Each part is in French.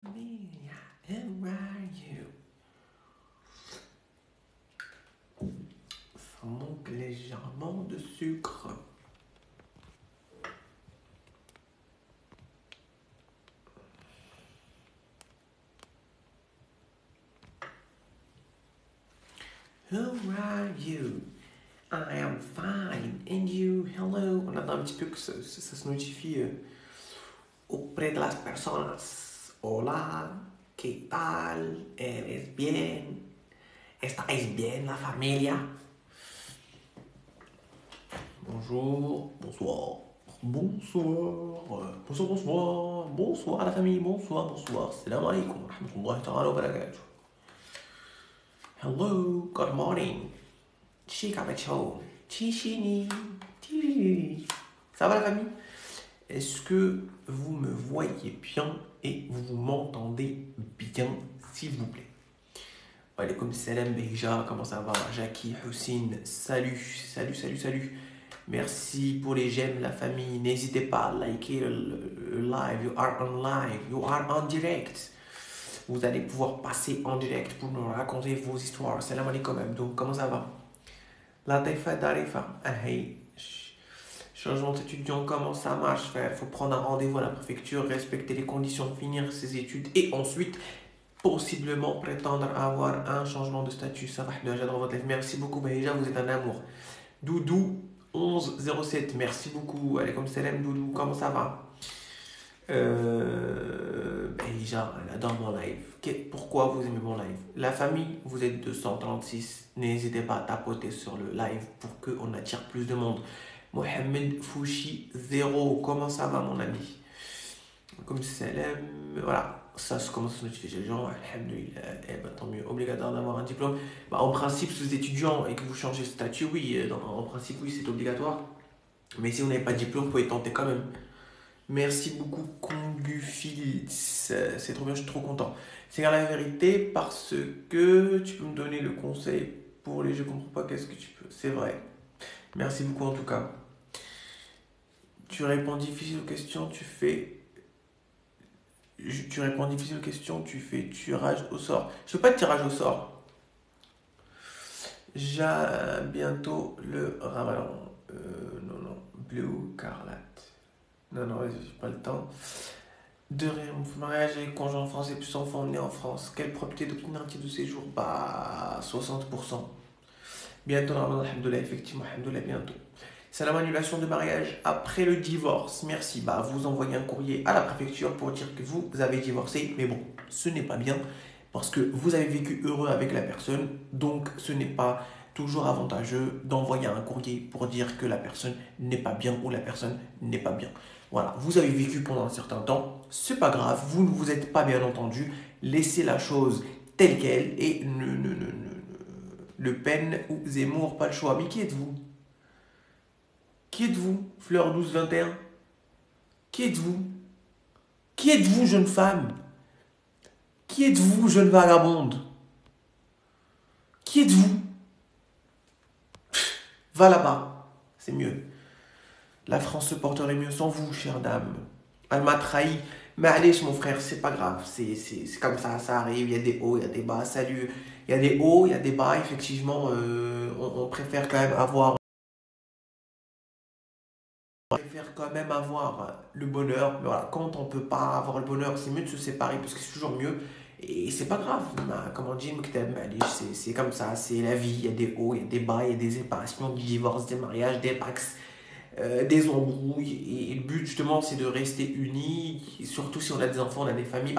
Amelia, how are you? Ça manque légèrement de sucre. How are you? I am fine. And you? Hello? On attend un petit peu que ça se notifie auprès de las personas. Hola, ¿qué tal? ¿Eres bien? ¿Estáis bien, la familia? Bonjour, bonsoir, bonsoir, bonsoir, bonsoir, bonsoir la famille, bonsoir, bonsoir. Salam alaikum, rahmatullahi ta'ala wa barakatuh. Hello, good morning. Chikabacho, chichini, ti. Ça va la famille? Est-ce que vous me voyez bien et vous m'entendez bien, s'il vous plaît? Walaikum salam Beja, comment ça va? Jackie, Houssine, salut, salut, salut, salut. Merci pour les j'aime la famille. N'hésitez pas à liker le live. You are on live. You are on direct. Vous allez pouvoir passer en direct pour nous raconter vos histoires. Salam alaikum Abdou. Comment ça va? La taifa d'arifa. Hey. Changement d'étudiant, comment ça marche, frère? Faut prendre un rendez-vous à la préfecture, respecter les conditions, finir ses études et ensuite possiblement prétendre avoir un changement de statut. Ça va, j'adore votre live. Merci beaucoup, Beja, vous êtes un amour. Doudou 1107, merci beaucoup. Alaykoum salam Doudou, comment ça va? Beja, elle adore mon live. Pourquoi vous aimez mon live? La famille, vous êtes 236. N'hésitez pas à tapoter sur le live pour qu'on attire plus de monde. Mohamed Fouchi 0, comment ça va mon ami? Comme salam, voilà. Ça se commence à notifier les gens, alhamdoulilah, tant mieux, obligatoire d'avoir un diplôme. En principe, si vous êtes étudiant et que vous changez de statut, oui, en principe, oui, c'est obligatoire. Mais si vous n'avez pas de diplôme, vous pouvez tenter quand même. Merci beaucoup, Kongufil, c'est trop bien, je suis trop content. C'est la vérité parce que tu peux me donner le conseil pour les je comprends pas, qu'est-ce que tu peux. C'est vrai. Merci beaucoup en tout cas. Tu réponds difficile aux questions, tu réponds difficile aux questions, tu fais tirage au sort. Je fais pas de tirage au sort. J'ai bientôt le ramadan. Non, blue, carlate. Non, j'ai pas le temps. De mariage avec conjoint français plus enfant né en France. Quelle propriété d'obtenir un titre de séjour? Bah, 60%. Bientôt, ramadan, alhamdoulilah, effectivement, alhamdoulilah, bientôt. Salam, annulation de mariage après le divorce. Merci. Bah, vous envoyez un courrier à la préfecture pour dire que vous avez divorcé. Mais bon, ce n'est pas bien parce que vous avez vécu heureux avec la personne. Donc, ce n'est pas toujours avantageux d'envoyer un courrier pour dire que la personne n'est pas bien ou la personne n'est pas bien. Voilà, vous avez vécu pendant un certain temps. C'est pas grave, vous ne vous êtes pas bien entendu. Laissez la chose telle qu'elle et Le Pen ou Zemmour, pas le choix. Mais qui êtes-vous? Qui êtes-vous, Fleur 1221? Qui êtes-vous? Qui êtes-vous, jeune femme? Qui êtes-vous, jeune vagabonde? Qui êtes-vous? Va là-bas, c'est mieux. La France se porterait mieux sans vous, chère dame. Elle m'a trahi. Mais allez, mon frère, c'est pas grave. C'est comme ça arrive. Il y a des hauts, il y a des bas. Salut. Il y a des hauts, il y a des bas. Effectivement, on préfère quand même avoir. On préfère quand même avoir le bonheur. Mais voilà, quand on peut pas avoir le bonheur, c'est mieux de se séparer parce que c'est toujours mieux. Et c'est pas grave. Comme on dit, c'est comme ça. C'est la vie. Il y a des hauts, il y a des bas, il y a des séparations, des divorces, des mariages, des pax. Des embrouilles. Et le but, justement, c'est de rester unis. Et surtout si on a des enfants, on a des familles.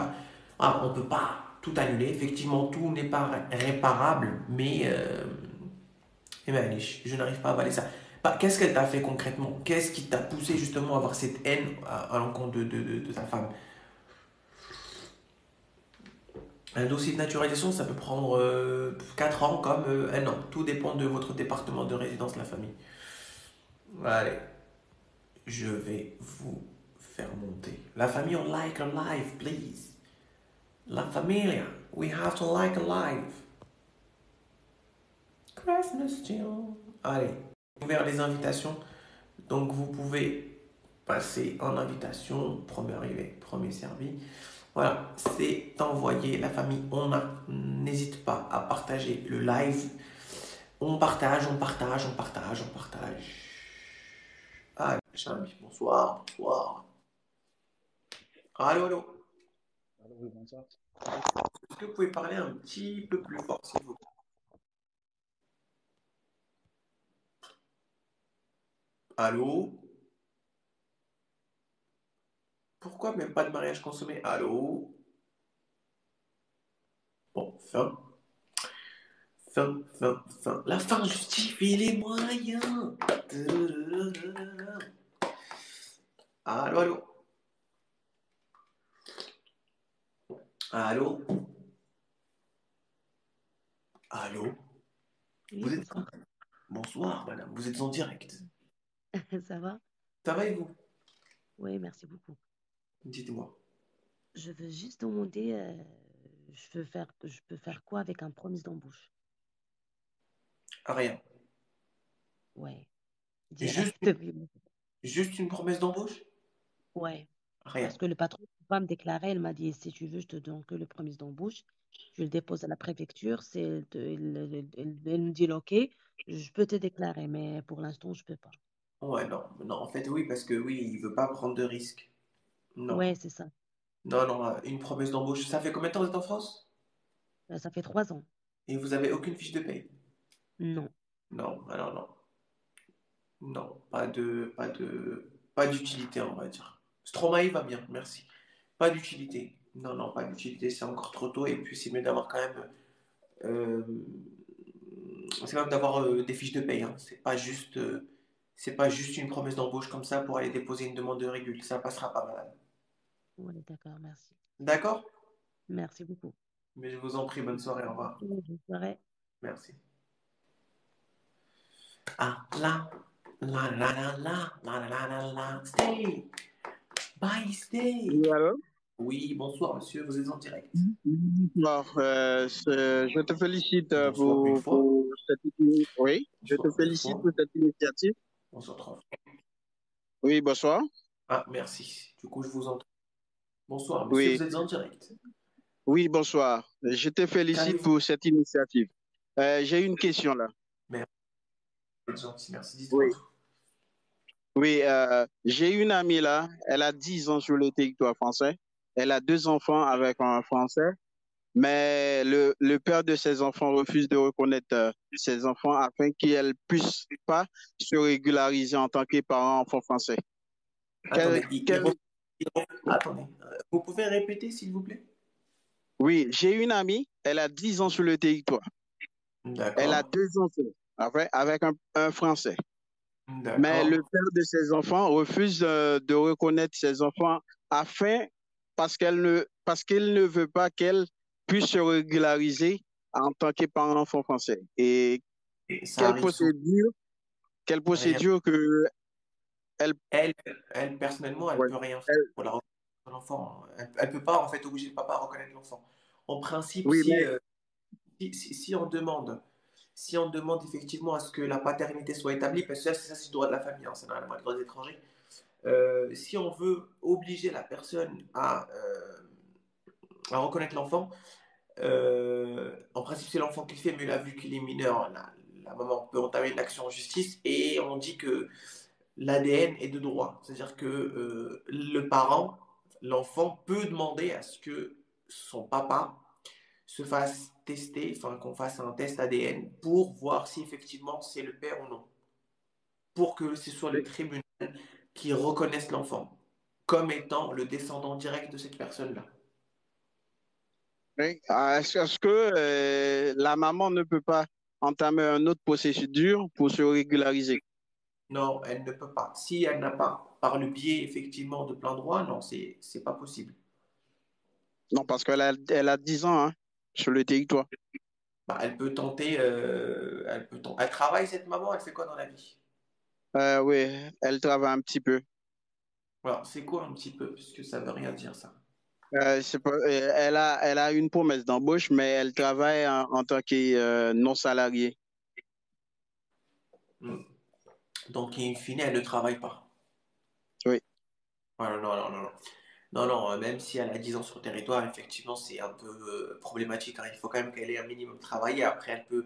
On ne peut pas tout annuler. Effectivement, tout n'est pas réparable. Mais je n'arrive pas à avaler ça. Qu'est-ce qu'elle t'a fait concrètement? Qu'est-ce qui t'a poussé justement à avoir cette haine à l'encontre de ta femme? Un dossier de naturalisation, ça peut prendre 4 ans comme 1 an. Tout dépend de votre département de résidence, la famille. Allez. Je vais vous faire monter. La famille, on like a live, please. La familia, we have to like a live. Christmas chill. Allez, ouvert les invitations. Donc vous pouvez passer en invitation. Premier arrivé, premier servi. Voilà, c'est envoyé. La famille, n'hésite pas à partager le live. On partage, on partage, on partage, on partage. Ah, cher ami, bonsoir, bonsoir. Allô, allô. Alors, oui, bonsoir. Est-ce que vous pouvez parler un petit peu plus fort, s'il vous plaît? Allô? Pourquoi même pas de mariage consommé? Allô? Bon, fin, fin, fin, fin. La fin justifie les moyens. Allô, allô? Allô? Allô? Oui, Vous êtes... bonsoir. Bonsoir, madame. Vous êtes en direct. Ça va? Ça va et vous? Oui, merci beaucoup. Dites-moi. Je veux juste demander, je peux faire quoi avec un promesse d'embauche? Rien. Ouais, Juste, direct. Oui. juste une promesse d'embauche? Ouais, Rien. parce que le patron ne peut pas me déclarer. Elle m'a dit, si tu veux, je te donne que le promesse d'embauche. Je le dépose à la préfecture. Elle me dit, OK, je peux te déclarer, mais pour l'instant, je peux pas. Ouais, non. Non, en fait, oui, parce que oui, il veut pas prendre de risques. Non. Ouais, c'est ça. Non, non, une promesse d'embauche. Ça fait combien de temps que vous êtes en France? Ça fait 3 ans. Et vous avez aucune fiche de paye? Non. Non, alors non. Non, pas d'utilité, on va dire. Stromae va bien, merci. Pas d'utilité. Non, non, pas d'utilité, c'est encore trop tôt. Et puis, c'est mieux d'avoir quand même, euh, c'est même d'avoir des fiches de paye, hein. C'est pas juste une promesse d'embauche comme ça pour aller déposer une demande de régule. Ça passera pas, madame. Ouais, d'accord, merci. D'accord? Merci beaucoup. Mais je vous en prie, bonne soirée, au revoir. Je serai. Merci. Ah, la, stay, bye, stay. Oui, alors? Oui, bonsoir, monsieur, vous êtes en direct. Bon, je te félicite Bonsoir une fois, pour oui, je te bonsoir deux félicite fois, pour cette initiative. bonsoir trois fois. Oui, bonsoir. Ah, merci. Du coup, je vous entends. Bonsoir, monsieur, Oui, vous êtes en direct. oui, bonsoir. Je te félicite Qu'allez-vous? pour cette initiative. J'ai une question là. Merci, vous êtes gentil, merci, dites-moi Oui, tout. oui, j'ai une amie là. Elle a 10 ans sur le territoire français. Elle a deux enfants avec un Français. Mais le père de ses enfants refuse de reconnaître ses enfants afin qu'elle puisse pas se régulariser en tant que parent enfant français. Quel, Attendez, quel- attendez, vous pouvez répéter, s'il vous plaît? Oui, j'ai une amie, elle a 10 ans sur le territoire. Elle a D'accord, deux enfants avec un Français. Mais le d'accord. père de ses enfants refuse de reconnaître ses enfants afin, parce qu'il ne veut pas qu'elle puisse se régulariser en tant que parent enfant français. Et Et ça quelle arrive souvent. procédure quelle Rien. procédure que elle, Elle, elle, personnellement, elle ouais, peut rien faire elle- pour la reconnaître de l'enfant. Elle peut pas, en fait, obliger le papa à reconnaître l'enfant. En principe, oui, mais si on demande effectivement à ce que la paternité soit établie, parce que ça c'est le droit de la famille, hein, c'est normalement le droit des étrangers. Si on veut obliger la personne à reconnaître l'enfant, en principe c'est l'enfant qui le fait, mais là vu qu'il est mineur, la maman peut entamer une action en justice et on dit que l'ADN est de droit. C'est-à-dire que le parent, l'enfant peut demander à ce que son papa se fasse tester, enfin qu'on fasse un test ADN pour voir si effectivement c'est le père ou non. Pour que ce soit le tribunal qui reconnaisse l'enfant comme étant le descendant direct de cette personne-là. est-ce que la maman ne peut pas entamer une autre procédure pour se régulariser? Non, elle ne peut pas. Si elle n'a pas, par le biais effectivement de plein droit, non, c'est pas possible. Non, parce qu'elle a 10 ans hein, sur le territoire. Bah, elle peut tenter, elle travaille cette maman, elle fait quoi dans la vie? Oui, elle travaille un petit peu. Alors, c'est quoi un petit peu, puisque ça veut rien dire ça. Elle a une promesse d'embauche, mais elle travaille en tant que non salarié. Hmm. Donc, in fine, elle ne travaille pas. Oui. Voilà, non, non, non, non. Non, non, même si elle a 10 ans sur le territoire, effectivement, c'est un peu problématique, hein. Il faut quand même qu'elle ait un minimum travaillé. Après, elle peut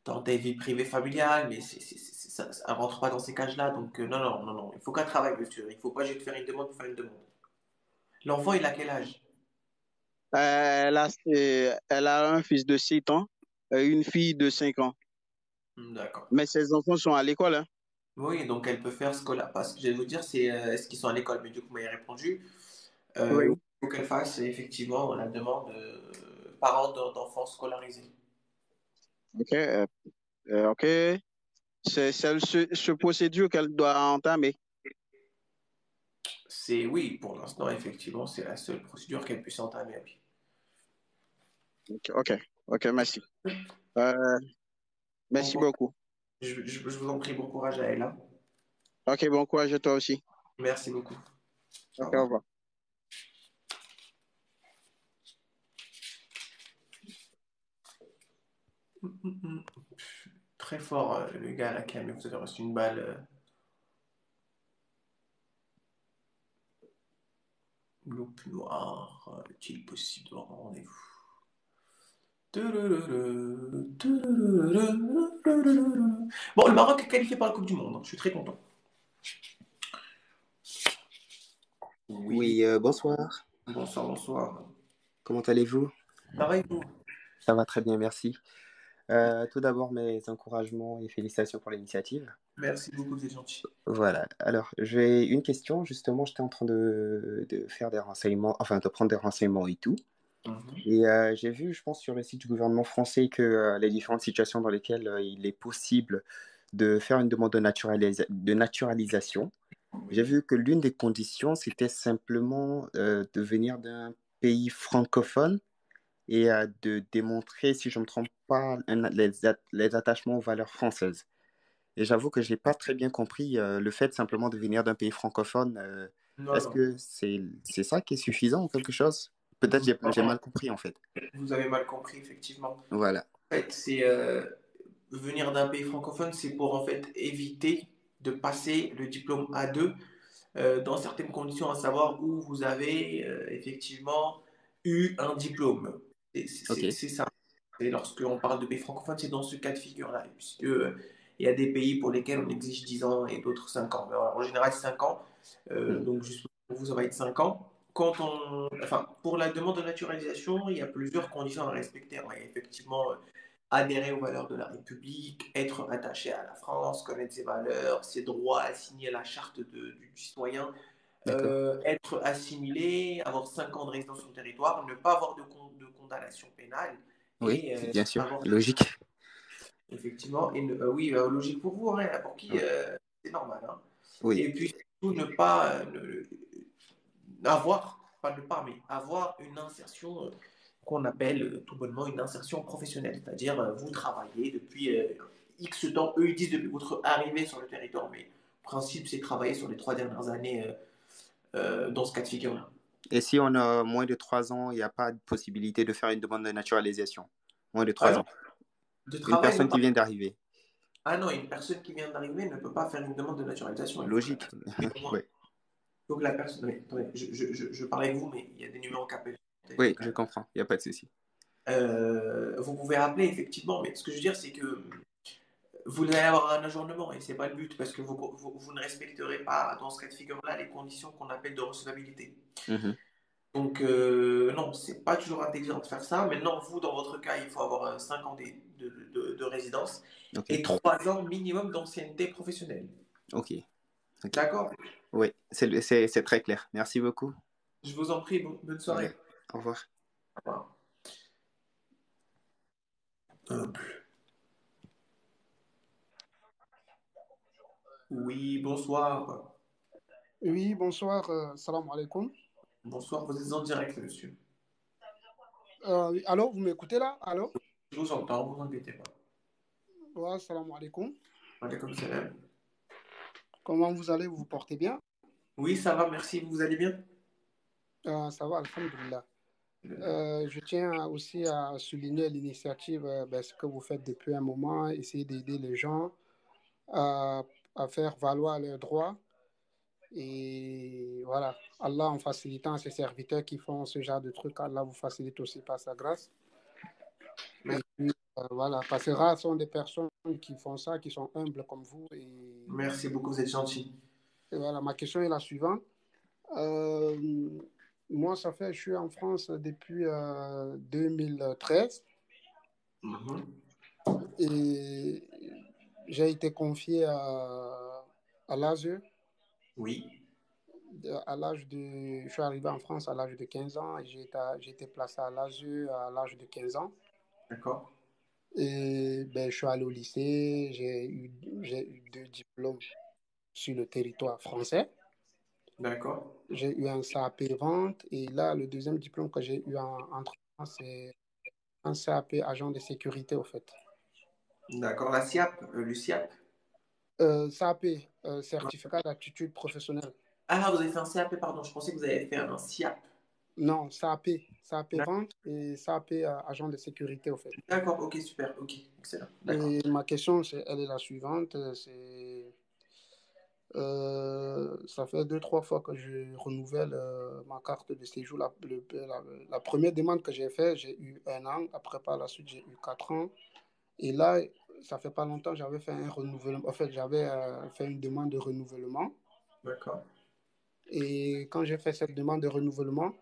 tenter vie privée familiale, mais ça rentre pas dans ces cages-là. Donc, non, non, non, non. Il faut qu'elle travaille, monsieur. Il faut pas juste faire une demande pour faire une demande. L'enfant, il a quel âge? Elle a un fils de 7 ans et une fille de 5 ans. D'accord. Mais ses enfants sont à l'école, hein. Oui, donc elle peut faire ce qu'on a. Parce que je vais vous dire, c'est est-ce qu'ils sont à l'école? Mais du coup, vous m'avez répondu. Oui, Oui. il faut qu'elle fasse effectivement la demande parents d'enfants scolarisés. OK. OK. C'est ce procédure qu'elle doit entamer. C'est oui, pour l'instant, effectivement, c'est la seule procédure qu'elle puisse entamer. Oui. OK. OK. OK, merci. Euh, Bon, merci beaucoup. je vous en prie, bon courage à elle, hein. OK, bon courage à toi aussi. Merci beaucoup. Au OK, au revoir. revoir. Très fort, le gars là, quand même. Vous avez reçu une balle. Loupe noire. Est-il possible d'avoir un rendez-vous? Bon, le Maroc est qualifié par la Coupe du Monde, hein. Je suis très content. Oui, Oui, bonsoir. bonsoir, bonsoir. Comment allez-vous? Ça va et vous? Ça va très bien, merci. Tout d'abord, mes encouragements et félicitations pour l'initiative. Merci beaucoup, vous êtes gentil. Voilà. Alors, j'ai une question. Justement, j'étais en train de faire des renseignements, enfin, de prendre des renseignements et tout. Mhm. Et j'ai vu, je pense, sur le site du gouvernement français que les différentes situations dans lesquelles il est possible de faire une demande de naturalisation. J'ai vu que l'une des conditions, c'était simplement de venir d'un pays francophone et de démontrer, si je ne me trompe pas, les attachements aux valeurs françaises. Et j'avoue que je n'ai pas très bien compris le fait simplement de venir d'un pays francophone. Non, Est-ce non. que c'est ça qui est suffisant ou quelque chose? Peut-être j'ai mal compris en fait. Vous avez mal compris, effectivement. Voilà. En fait, c'est venir d'un pays francophone, c'est pour en fait éviter de passer le diplôme A2 dans certaines conditions, à savoir où vous avez effectivement eu un diplôme. Ok. C'est ça. Et lorsqu'on parle de pays francophones, c'est dans ce cas de figure-là, puisque il y a des pays pour lesquels on exige 10 ans et d'autres 5 ans. Mais en général, 5 ans. Hmm. Donc, juste pour vous, ça va être 5 ans. Enfin, pour la demande de naturalisation, il y a plusieurs conditions à respecter. On va effectivement adhérer aux valeurs de la République, être attaché à la France, connaître ses valeurs, ses droits, signer la charte du citoyen, D'accord. être assimilé, avoir 5 ans de résidence sur le territoire, ne pas avoir de condamnation pénale Oui, et bien sûr. avoir Logique. effectivement, oui, logique pour vous, hein, pour qui Oui. c'est normal, hein. Oui. Et puis surtout ne pas avoir, pas ne pas, mais avoir une insertion qu'on appelle tout bonnement une insertion professionnelle, c'est-à-dire vous travaillez depuis X temps, eux ils disent depuis votre arrivée sur le territoire, mais le principe c'est travailler sur les 3 dernières années dans ce cas de figure-là. Et si on a moins de 3 ans, il n'y a pas de possibilité de faire une demande de naturalisation? Moins de Ah 3 non, ans. de Une travail, personne qui vient d'arriver. ah non, une personne qui vient d'arriver ne peut pas faire une demande de naturalisation, il faut que la Logique. personne ait au moins. Oui. Il faut que la personne. Mais, attendez, je parle avec vous, mais il y a des numéros qui appellent. Oui, je comprends. Il n'y a pas de souci. Vous pouvez rappeler effectivement, mais ce que je veux dire, c'est que vous allez avoir un ajournement et c'est pas le but parce que vous ne respecterez pas dans ce cas de figure-là les conditions qu'on appelle de recevabilité. Mhm. Donc non, c'est pas toujours intelligent de faire ça. Maintenant, vous, dans votre cas, il faut avoir 5 ans de résidence Ok. et 3 ans minimum d'ancienneté professionnelle. Ok. Ok. D'accord? Oui, c'est très clair. Merci beaucoup. Je vous en prie, bonne Voilà. soirée. Au revoir. Au revoir. Hop. Oui, bonsoir. Oui, bonsoir, salam alaikum. Bonsoir, vous êtes en direct, monsieur. Oui, allô, vous m'écoutez là? Allô? Je vous entends, vous inquiétez pas. Ouais, salam alaikum. Alaikum salam. Comment vous allez? Vous vous portez bien? Oui, ça va, merci. Vous allez bien? Ça va, alhamdulillah. Je tiens aussi à souligner l'initiative, ce que vous faites depuis un moment, essayer d'aider les gens à, à faire valoir leurs droits. Et voilà, Allah en facilitant ses serviteurs qui font ce genre de trucs, Allah vous facilite aussi par sa grâce. Et puis, voilà, parce que rares sont des personnes qui font ça, qui sont humbles comme vous. Merci beaucoup, vous êtes gentil. Et voilà, ma question est la suivante. Moi, je suis en France depuis 2013 Mhm. et j'ai été confié à l'ASE. Oui, Je suis arrivé en France à l'âge de 15 ans et j'ai été placé à l'ASE à l'âge de 15 ans. d'accord, Et ben, je suis allé au lycée, j'ai eu 2 diplômes sur le territoire français. d'accord, J'ai eu un CAP vente et là, le deuxième diplôme que j'ai eu entre temps, c'est un CAP agent de sécurité, au fait. d'accord. La SIAP, le SIAP. CAP, certificat d'aptitude professionnelle. Ah, vous avez fait un CAP, pardon, je pensais que vous avez fait un SIAP. Non, CAP vente et CAP agent de sécurité, au fait. D'accord, ok, super, ok, excellent, d'accord. Et ma question, elle est la suivante. Ça fait 2, 3 fois que je renouvelle ma carte de séjour. La première demande que j'ai faite, j'ai eu 1 an. Après, par la suite, j'ai eu 4 ans. Et là, ça fait pas longtemps, j'avais fait un renouvellement. En fait, j'avais fait une demande de renouvellement. D'accord, Et quand j'ai fait cette demande de renouvellement,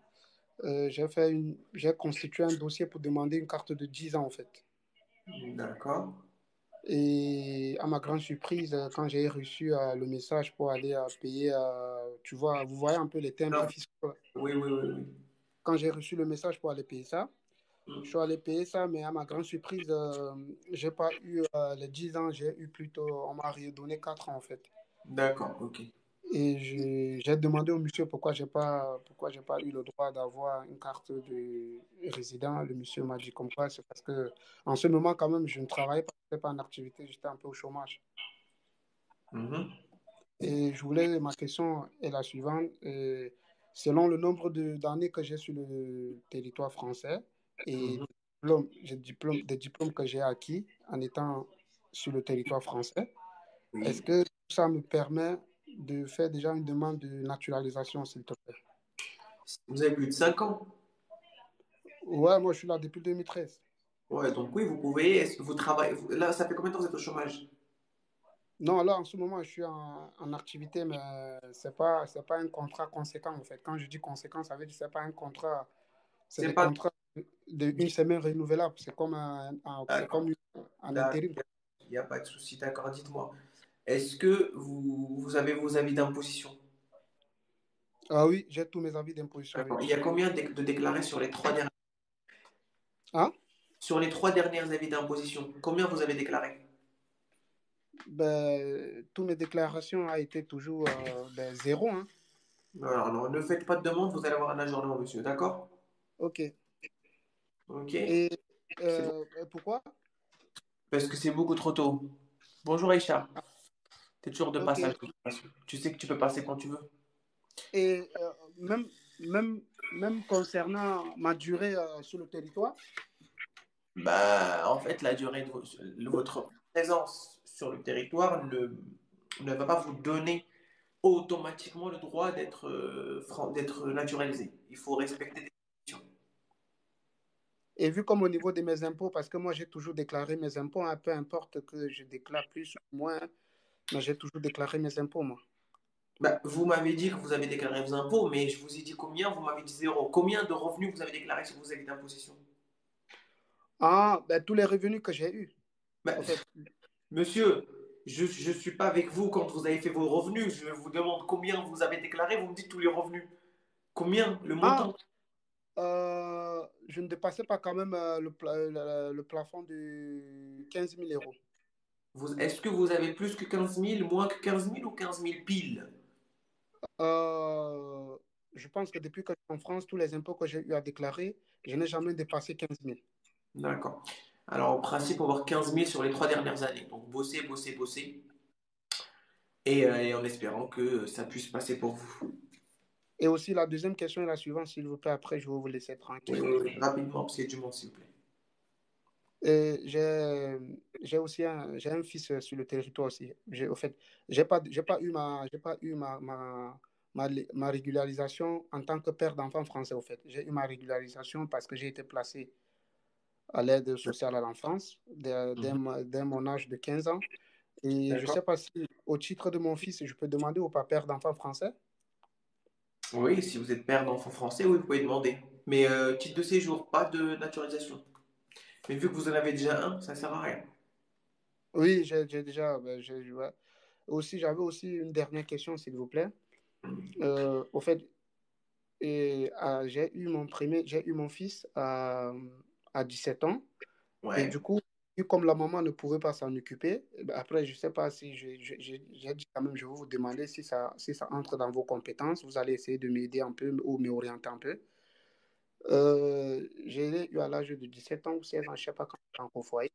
j'ai constitué un dossier pour demander une carte de 10 ans, en fait. d'accord. Et à ma grande surprise, quand j'ai reçu le message pour aller payer, tu vois, vous voyez un peu les timbres Non, fiscaux. oui, oui, oui, oui. Quand j'ai reçu le message pour aller payer ça, je suis allé payer ça, mais à ma grande surprise, j'ai pas eu les 10 ans, j'ai eu plutôt, on m'a redonné 4 ans en fait. D'accord, ok. Et j'ai demandé au monsieur pourquoi j'ai pas eu le droit d'avoir une carte de résident. Le monsieur m'a dit comme quoi, c'est parce que en ce moment, quand même, je ne travaillais pas, je n'étais pas en activité, j'étais un peu au chômage. Mhm. Et ma question est la suivante. Selon le nombre d'années que j'ai sur le territoire français et Mhm. des diplômes que j'ai acquis en étant sur le territoire français, est-ce Oui. que ça me permet de faire déjà une demande de naturalisation, s'il te plaît? Vous avez plus de 5 ans. Ouais, moi je suis là depuis 2013. Ouais, donc oui, vous pouvez. Est-ce que vous travaillez. Là, ça fait combien de temps que vous êtes au chômage? Non, là en ce moment je suis en activité, mais c'est pas un contrat conséquent en fait. Quand je dis conséquent, ça veut dire que c'est pas un contrat. C'est C'est des pas. contrats de une semaine renouvelable. C'est D'accord, comme un d'accord. intérim. Il n'y a pas de souci, d'accord. Dites-moi, est-ce que vous avez vos avis d'imposition? Ah oui, j'ai tous mes avis d'imposition avec D'accord. Il moi. y a combien de déclarés sur les 3 dernières, Hein? sur les 3 dernières avis d'imposition? Combien vous avez déclaré? Ben, toutes mes déclarations ont été toujours ben, zéro. Hein. Alors, non, ne faites pas de demande, vous allez avoir un ajournement, monsieur. D'accord? Ok. Ok? Et C'est bon. pourquoi? Parce que c'est beaucoup trop tôt. Bonjour Aïcha. Ah, T'es toujours de ok. passage. Tu sais que tu peux passer quand tu veux. Et même, même concernant ma durée sur le territoire, Bah, en fait, la durée de votre présence sur le territoire ne va pas vous donner automatiquement le droit d'être naturalisé. Il faut respecter des conditions. et vu comme au niveau de mes impôts, parce que moi j'ai toujours déclaré mes impôts, hein, peu importe que je déclare plus ou moins, mais j'ai toujours déclaré mes impôts, moi. Bah, vous m'avez dit que vous avez déclaré vos impôts, mais je vous ai dit combien, vous m'avez dit zéro. Combien de revenus vous avez déclaré sur vos avis d'imposition? Ah, ben, tous les revenus que j'ai eus, Bah, en fait. monsieur, je ne suis pas avec vous quand vous avez fait vos revenus. Je vous demande combien vous avez déclaré, vous me dites tous les revenus. Combien? Le Ah, montant? je ne dépassais pas quand même le plafond de 15 000 euros. Est-ce que vous avez plus que 15 000, moins que 15 000 ou 15 000 pile? Euh, je pense que depuis que je suis en France, tous les impôts que j'ai eu à déclarer, je n'ai jamais dépassé 15 000. D'accord. Alors, en principe, on va avoir 15 000 sur les 3 dernières années. Donc, bosser, bosser, bosser. Et en espérant que ça puisse passer pour vous. Et aussi, la deuxième question est la suivante, s'il vous plaît. Après, je vais vous laisser Oui, tranquille. oui, oui. Rapidement, parce qu'il y a du monde, s'il vous plaît. Et j'ai aussi j'ai un fils sur le territoire aussi. Au fait, j'ai pas eu ma régularisation en tant que père d'enfant français, au fait. J'ai eu ma régularisation parce que j'ai été placé à l'aide sociale à l'enfance dès mon âge de 15 ans. Et je ne D'accord. sais pas si, au titre de mon fils, je peux demander ou pas père d'enfant français. Oui, si vous êtes père d'enfant français, oui, vous pouvez demander. Mais titre de séjour, pas de naturalisation. Mais vu que vous en avez déjà un, ça sert à rien. Oui, j'ai déjà. Ouais. Aussi, j'avais aussi une dernière question, s'il vous plaît. Au fait, j'ai eu mon fils à 17 ans. Et Ouais, du coup, vu comme la maman ne pouvait pas s'en occuper, ben après, je ne sais pas si j'ai dit quand même, je vais vous demander si ça entre dans vos compétences. Vous allez essayer de m'aider un peu ou m'orienter un peu. J'ai eu à l'âge de 17 ans ou 16 ans, je ne sais pas quand j'étais au foyer.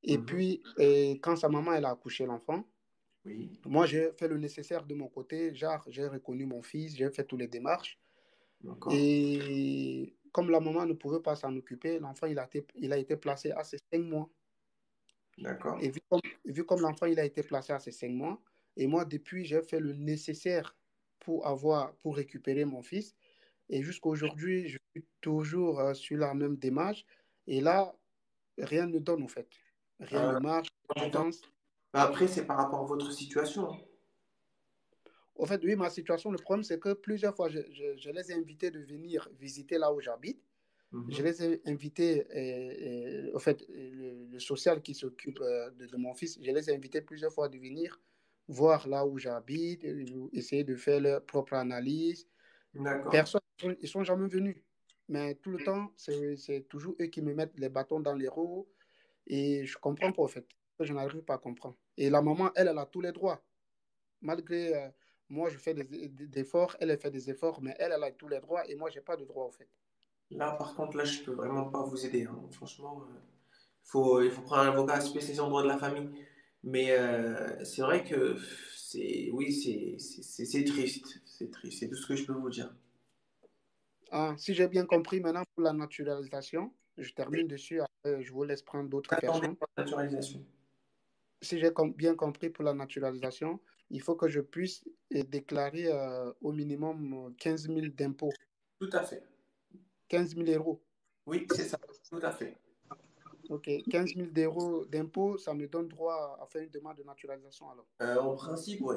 Et mhm, puis, quand sa maman elle a accouché l'enfant, oui, moi, j'ai fait le nécessaire de mon côté. Genre, j'ai reconnu mon fils, j'ai fait toutes les démarches. d'accord, Et comme la maman ne pouvait pas s'en occuper, l'enfant, il a été placé à ses 5 mois. d'accord. Et vu comme l'enfant, il a été placé à ses 5 mois, et moi, depuis, j'ai fait le nécessaire pour récupérer mon fils. Et jusqu'à aujourd'hui, je suis toujours sur la même démarche. Et là, rien ne donne, en fait. Rien ne Euh, marche, rien J'entends. n'avance. Bah, après, c'est par rapport à votre situation, hein. En fait, oui, ma situation, le problème, c'est que plusieurs fois, je les ai invités de venir visiter là où j'habite. Je Mhm, les ai invités, en fait, le social qui s'occupe de mon fils, je les ai invités plusieurs fois de venir voir là où j'habite, essayer de faire leur propre analyse. d'accord. Personne, ils sont jamais venus. Mais tout le temps, c'est toujours eux qui me mettent les bâtons dans les roues et je comprends pas, en fait. Je n'arrive pas à comprendre. Et la maman, elle a tous les droits. Malgré moi, je fais des efforts, elle fait des efforts, mais elle a tous les droits et moi, j'ai pas de droits, en fait. Là, par contre, là, je peux vraiment pas vous aider, hein. Franchement, il faut prendre un avocat spécialisé en droit de la famille. Mais c'est vrai que oui, c'est triste. C'est triste. C'est tout ce que je peux vous dire. Ah, si j'ai bien compris maintenant pour la naturalisation, je termine dessus, après je vous laisse prendre d'autres Attendez personnes. la naturalisation. Si j'ai bien compris pour la naturalisation, il faut que je puisse déclarer au minimum 15 000 d'impôts, Tout à fait. 15 000 euros. Oui, c'est ça. Tout à fait. OK, 15 000 d'euros d'impôts, ça me donne droit à faire une demande de naturalisation alors. En principe, oui.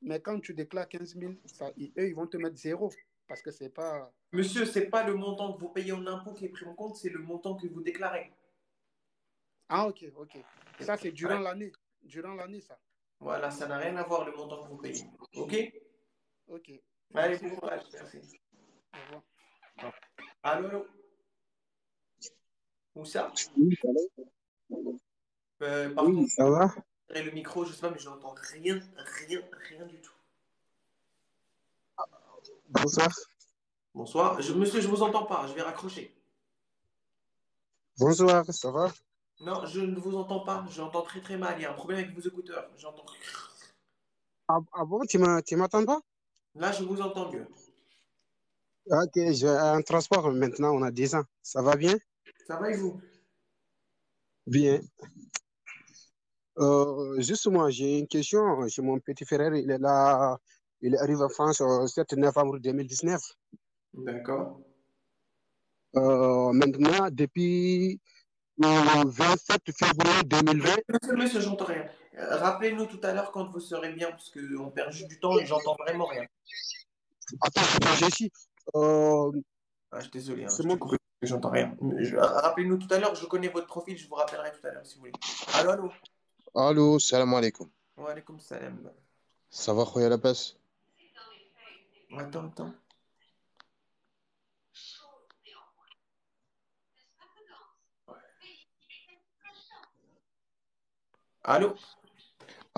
Mais quand tu déclares 15 000, eux, ils vont te mettre zéro parce que c'est pas. Monsieur, c'est pas le montant que vous payez en impôt qui est pris en compte, c'est le montant que vous déclarez. Ah, OK, OK. Ça, c'est Ouais. durant l'année. Durant l'année, ça. Voilà, ça n'a rien à voir le montant que vous payez. OK? OK. Allez, Merci bon beaucoup. courage. Merci. Au revoir. Allô, allô? Où ça? Oui, Par oui, contre, ça va? le micro, je sais pas, mais je n'entends rien, rien, rien du tout. Bonsoir. Bonsoir. Monsieur, je vous entends pas. Je vais raccrocher. Bonsoir, ça va? Non, je ne vous entends pas. J'entends très très mal. Il y a un problème avec vos écouteurs. J'entends. Ah bon, tu m'attends pas? Là, je vous entends mieux. Ok, j'ai un transport maintenant, on a 10 ans. Ça va bien? Ça va et vous? Bien. Justement, j'ai une question. J'ai mon petit frère, il est là, il arrive en France le 7 novembre 2019. D'accord. Maintenant, depuis le 27 février 2020, Monsieur, j'entends rien. Rappelez-nous tout à l'heure quand vous serez bien, parce qu'on perd juste du temps et j'entends vraiment rien. attends, j'ai ici. Euh, Ah, je suis désolé, hein, c'est je t'ai mon... coupé, j'entends rien. Rappelez-nous tout à l'heure, je connais votre profil, je vous rappellerai tout à l'heure si vous voulez. Allô, allô. الو السلام عليكم. Wa alaykoum salam. صافا خويا لاباس. Attends. Allô?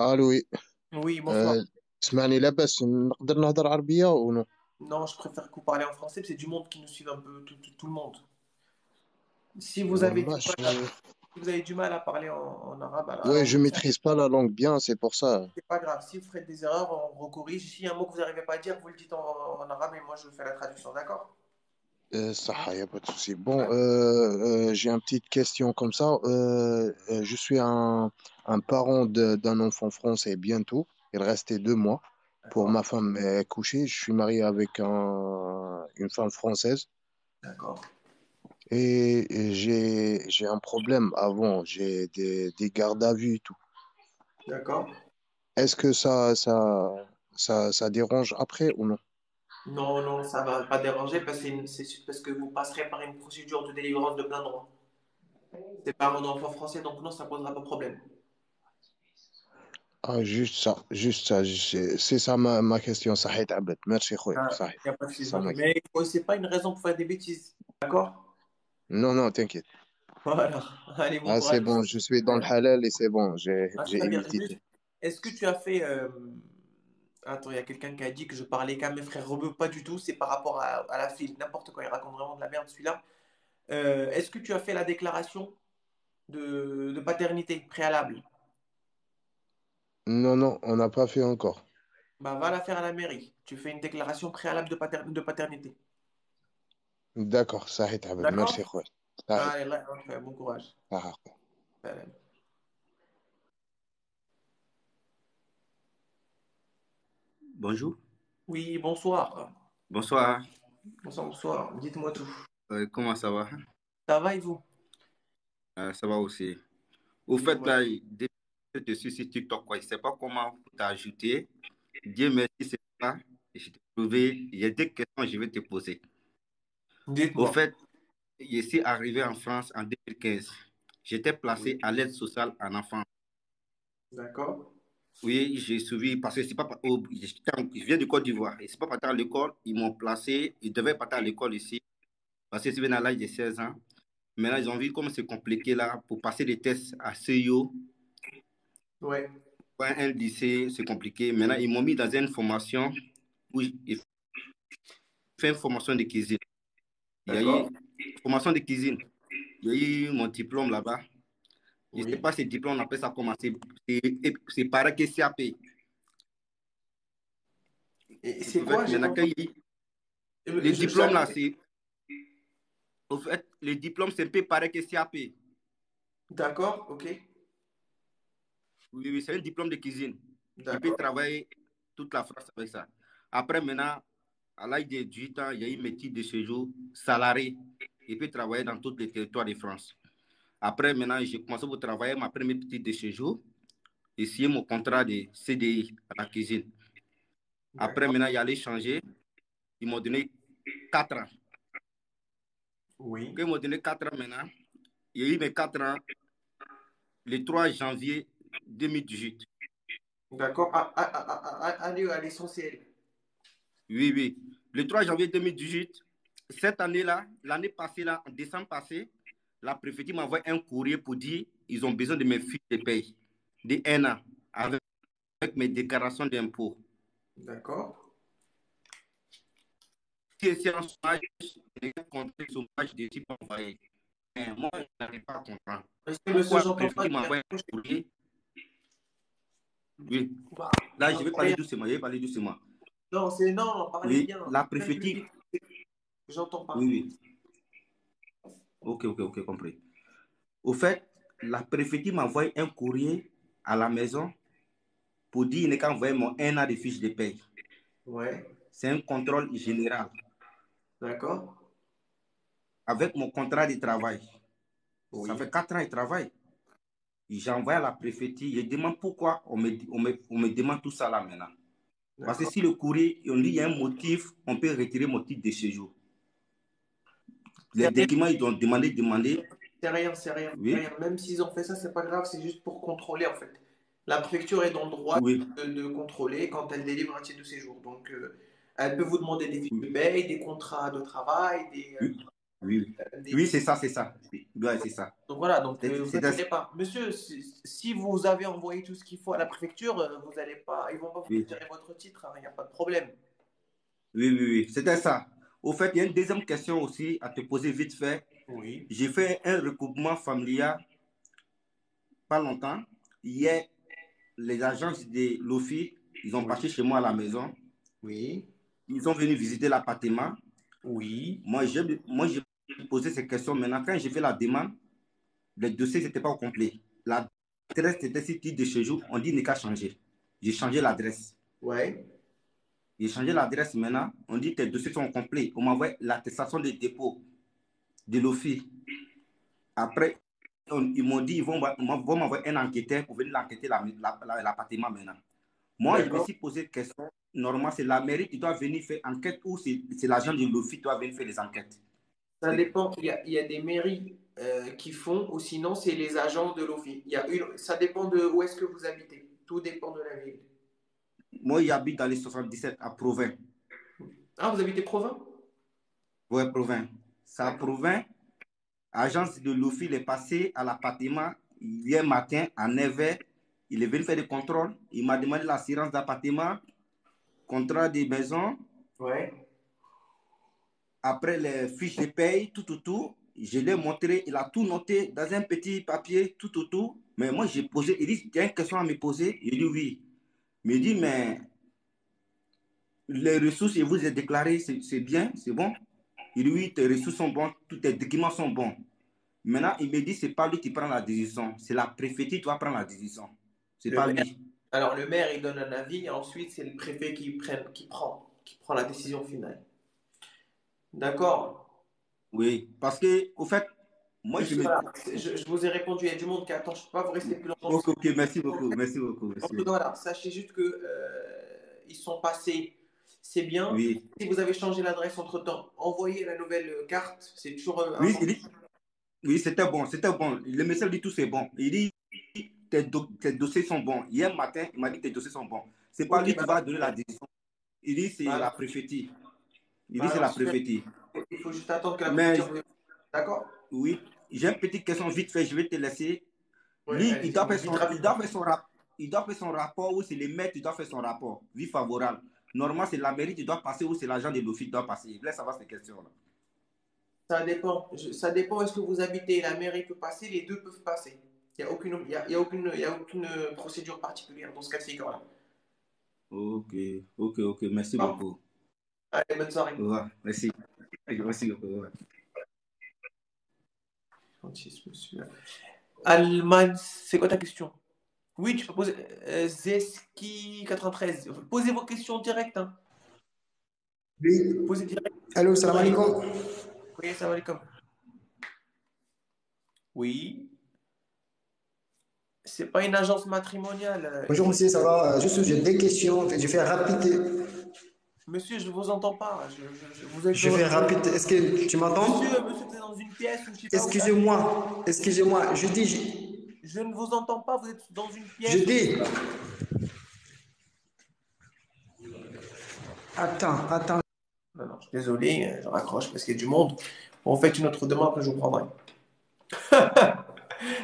الو وي. Oui, bonsoir. تسمعني لاباس نقدر نهضر عربية ou non? Non, je préfère que vous parlez en français, parce que c'est du monde qui nous suit un peu, tout le monde. Si vous avez du والله mal à, si vous avez du mal à parler en arabe, ouais, alors je maîtrise pas la langue bien, c'est pour ça. c'est pas grave. Si vous faites des erreurs, on recorrige. Si y a un mot que vous n'arrivez pas à dire, vous le dites en arabe et moi je fais la traduction, d'accord? Ça, il n'y a pas de souci. Bon, j'ai une petite question comme ça. Je suis un parent d'un enfant français bientôt. Il restait 2 mois pour D'accord, ma femme est couchée. Je suis marié avec une femme française d'accord, et j'ai un problème avant. J'ai des gardes à vue et tout. d'accord. Est-ce que ça dérange après ou non? Non, non, ça va pas déranger parce que c'est parce que vous passerez par une procédure de délivrance de plein droit. C'est pas un enfant français, donc non, ça posera pas de problème. Ah, juste ça, juste ça. C'est ça ma question. صحيح تعبت. Merci, خويا. Il صحيح. n'y a pas de C'est souci. ça ma question. Mais c'est pas une raison pour faire des bêtises. D'accord? Non, non, t'inquiète. Voilà. Allez, bon Ah, c'est courage. bon, je suis dans le halal et c'est bon, Ah, j'ai très bien. évité tout. Juste, est-ce que tu as fait. Attends, il y a quelqu'un qui a dit que je parlais qu'à mes frères rebeux. Pas du tout. C'est par rapport à la fille. N'importe quoi. Il raconte vraiment de la merde, celui-là. Est-ce que tu as fait la déclaration de paternité préalable? Non, non, on n'a pas fait encore. Bah, va la faire à la mairie. Tu fais une déclaration préalable de paternité. D'accord, صحيح تعبت. D'accord? Merci, خويا. صحيح. Allez, là, bon courage. صحيح. Salam. Bonjour. Oui, bonsoir. Bonsoir. Bonsoir, bonsoir. Dites-moi tout. Comment ça va? Ça va et vous? Ça va aussi. Au fait, Ouais. là, depuis que je suis sur TikTok, quoi, je ne sais pas comment t'ajouter. Dieu merci, c'est ça. Je t'ai trouvé. Il y a des questions que je vais te poser. Au Dites-moi. fait, je suis arrivé en France en 2015. J'étais placé à l'aide sociale en enfance. D'accord. Oui, j'ai suivi parce que c'est pas, je viens de Côte d'Ivoire. Et c'est pas parti à l'école. Ils m'ont placé. Ils devaient partir à l'école ici parce que c'est à l'âge de 16 ans. Maintenant, ils ont vu comme c'est compliqué là pour passer des tests à CIO. Ouais. Pour un lycée, c'est compliqué. Maintenant, ils m'ont mis dans une formation où j'ai fait une formation de cuisine. Il y a eu D'accord. formation de cuisine. Il y a eu mon diplôme là-bas. Je ne sais Oui. pas si diplôme, on appelle ça comment. C'est pareil que CAP. Et C'est c'est pour fait quoi? que J'ai pas maintenant, entendu. les diplômes là, J'avais. c'est. Au fait, les diplômes, c'est un peu pareil que CAP. D'accord, ok. Oui, oui, c'est un diplôme de cuisine. Il peut D'accord. travailler toute la France avec ça. Après, maintenant, à l'âge de 18 ans, il y a eu mes titres de séjour salarié. Il peut travailler dans tous les territoires de France. Après, maintenant, j'ai commencé à travailler ma première petite de séjour et signé mon contrat de CDI à la cuisine. Après, D'accord. maintenant, il allait changer. Ils m'ont donné 4 ans. Oui. Quand ils m'ont donné 4 ans maintenant, il y a eu mes 4 ans le 3 janvier 2018. D'accord. Allez à l'essentiel. Oui, oui. Le 3 janvier 2018, cette année-là, l'année passée, là, en décembre passé, la préfecture m'a envoyé un courrier pour dire qu'ils ont besoin de mes fiches de paye de 1 an avec mes déclarations d'impôts. D'accord. Si c'est un chômage, les comptes de chômage de type envoyé. Mais moi, je n'arrive pas à comprendre. Monsieur, Pourquoi la j'entends pas préfecture bien. m'envoie un courrier? Oui. Bah, Là, je vais j'entends parler rien. doucement. Je vais parler doucement. Non, non, parlez Oui, bien. la Faites plus préfecture. vite. J'entends Oui, pas. oui. Ok, ok, ok, compris. Au fait, la préfecture m'a envoyé un courrier à la maison pour dire qu'il n'est qu'à envoyer mon 1 an de fiche de paye. Ouais. C'est un contrôle général D'accord. avec mon contrat de travail. Ça Oui. fait 4 ans que je travaille. J'ai envoyé à la préfecture. Je demande pourquoi on me demande tout ça là maintenant. Parce que D'accord. si le courrier, on dit qu'il y a un motif, on peut retirer mon titre de séjour. C'est Les rien. documents, ils ont demandé. C'est rien, c'est rien, c'est Oui, rien. Même s'ils ont fait ça, c'est pas grave, c'est juste pour contrôler en fait. La préfecture est dans le droit oui, de contrôler quand elle délivre un titre de séjour. Donc, elle peut vous demander des fiches de oui, paye, des contrats de travail, oui, oui. des- Oui, c'est ça, c'est ça. Oui, ouais, c'est ça. Donc voilà, donc vous C'est inquiétez pas. Monsieur, si vous avez envoyé tout ce qu'il faut à la préfecture, vous allez pas, ils vont pas vous oui, retirer votre titre, hein, il n'y a pas de problème. oui, oui, oui, c'était ça. Au fait, il y a une deuxième question aussi à te poser vite fait. Oui, J'ai fait un recoupement familial pas longtemps. Hier, les agences de l'OFI, ils ont oui, passé chez moi à la maison. oui. Ils sont venus visiter l'appartement. Oui. J'ai posé ces questions. Maintenant, quand j'ai fait la demande, le dossier n'était pas au complet. L'adresse était sur titre de séjour. On dit qu'il n'y a qu'à changer. J'ai changé l'adresse. Ouais. J'ai changé l'adresse maintenant. On dit que tes dossiers sont complets. On m'envoie l'attestation de dépôt de l'OFI. Après, ils m'ont dit qu'ils vont m'envoyer un enquêteur pour venir enquêter l'appartement maintenant. Moi, je me suis posé une question. Normalement, c'est la mairie qui doit venir faire enquête ou c'est l'agent de l'OFI qui doit venir faire les enquêtes. Ça dépend. Il y a des mairies qui font, ou sinon, c'est les agents de l'OFI. Ça dépend de où est-ce que vous habitez. Tout dépend de la ville. Moi, j'habite dans les 77 à Provins. Ah, vous habitez Provins? Ouais, Provins. C'est à Provins. Agence de l'OFI est passé à l'appartement hier matin à 9h. Il est venu faire des contrôles. Il m'a demandé l'assurance d'appartement, contrat de maison. Ouais. Après les fiches de paye, tout. Je l'ai montré. Il a tout noté dans un petit papier, tout. Mais moi, j'ai posé. Il dit, il y a une question à me poser. Il dit oui. Mais il dit, mais les ressources, je vous ai déclaré, c'est bien, c'est bon. Il dit oui, tes ressources sont bonnes, tous tes documents sont bons. Maintenant, il me dit, c'est pas lui qui prend la décision, c'est la préfecture qui doit prendre la décision. C'est pas lui. Alors, le maire, il donne un avis et ensuite, c'est le préfet qui prend la décision finale. D'accord? Oui, parce que, au fait, moi, je vous ai répondu, il y a du monde qui attend, je ne peux pas vous rester plus longtemps. Ok, merci beaucoup. Donc, voilà, sachez juste que ils sont passés, c'est bien. Oui. Si vous avez changé l'adresse entre-temps, envoyez la nouvelle carte, c'est toujours oui, oui, c'était bon. Le message dit tout, c'est bon. Il dit, tes dossiers sont bons. Hier matin, il m'a dit que tes dossiers sont bons. C'est pas lui qui va donner la décision. Il dit, c'est la préfecture. Il faut juste attendre que la préfecture... D'accord? Oui, j'ai une petite question vite fait, je vais te laisser. Ouais, lui, allez, il doit faire son rapport ou c'est le maître qui doit faire son rapport. Vie favorable. Normalement, c'est la mairie qui doit passer ou c'est l'agent de l'office qui doit passer. Je laisse savoir ces questions-là. Ça dépend. Ça dépend où est-ce que vous habitez. La mairie peut passer, les deux peuvent passer. Il n'y a aucune procédure particulière dans ce cas de figure-là. Ok. Merci beaucoup. Allez, bonne soirée. Ouais, merci. Merci beaucoup. Ouais. Allemagne, c'est quoi ta question? Oui, tu peux poser. Zeski 93. Posez vos questions directes. Hein. Oui. Posez direct. Allô, salam alaikum. Oui, salam alaikum. Oui. C'est pas une agence matrimoniale. Bonjour monsieur, ça va? Juste, j'ai des questions. Je fais rapide. Monsieur, je vous entends pas. Je fais rapide. Est-ce que tu m'entends? Monsieur, tu es dans une pièce où je sais pas. Excusez-moi. Je dis. Je ne vous entends pas. Vous êtes dans une pièce. Je dis. Attends. Non, je suis désolé, je raccroche parce qu'il y a du monde. On fait une autre demande que je vous prendrai.